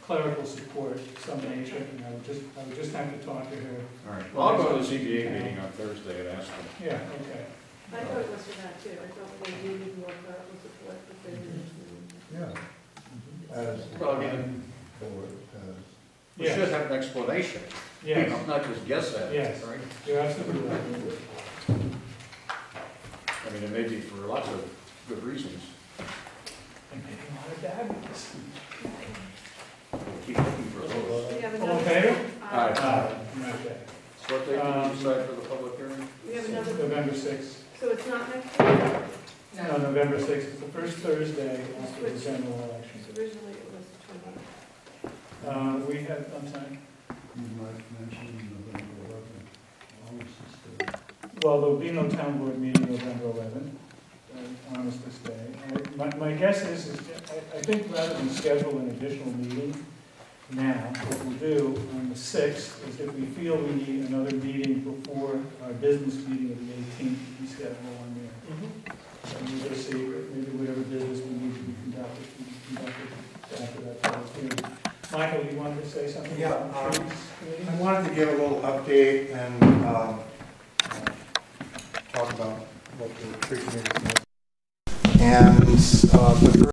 clerical support of some nature, and I would just have to talk to her. All right, well, I'll go to the ZBA meeting on Thursday and ask them. Yeah, okay. I thought it was for that too, I thought they needed more clerical support, but they didn't. Yeah. As Well, again, board, we should have an explanation. Yes. You know, not just guess at it, Yes. right? You're absolutely right. I mean, it may be for lots of good reasons. And maybe a lot of bad ones. We'll keep looking for those. We have All in another. favor? Aye. Okay. So what date did you decide for the public hearing? We have another, November 6th. so it's not next week? No, November 6th. It's the first Thursday after the general election. Originally it was 20. We have, I'm sorry. you might mention November 11th, Armistice Day. Well, there'll be no town board meeting November 11th, Armistice Day. My guess is I think rather than schedule an additional meeting now, what we'll do on the 6th is if we feel we need another meeting before our business meeting of the 18th, we schedule one there. And we'll just see, maybe whatever business we need to be conducted after that public hearing. Michael, you wanted to say something? Yeah, about the trees committee? I wanted to give a little update and talk about what the tree committee is. And the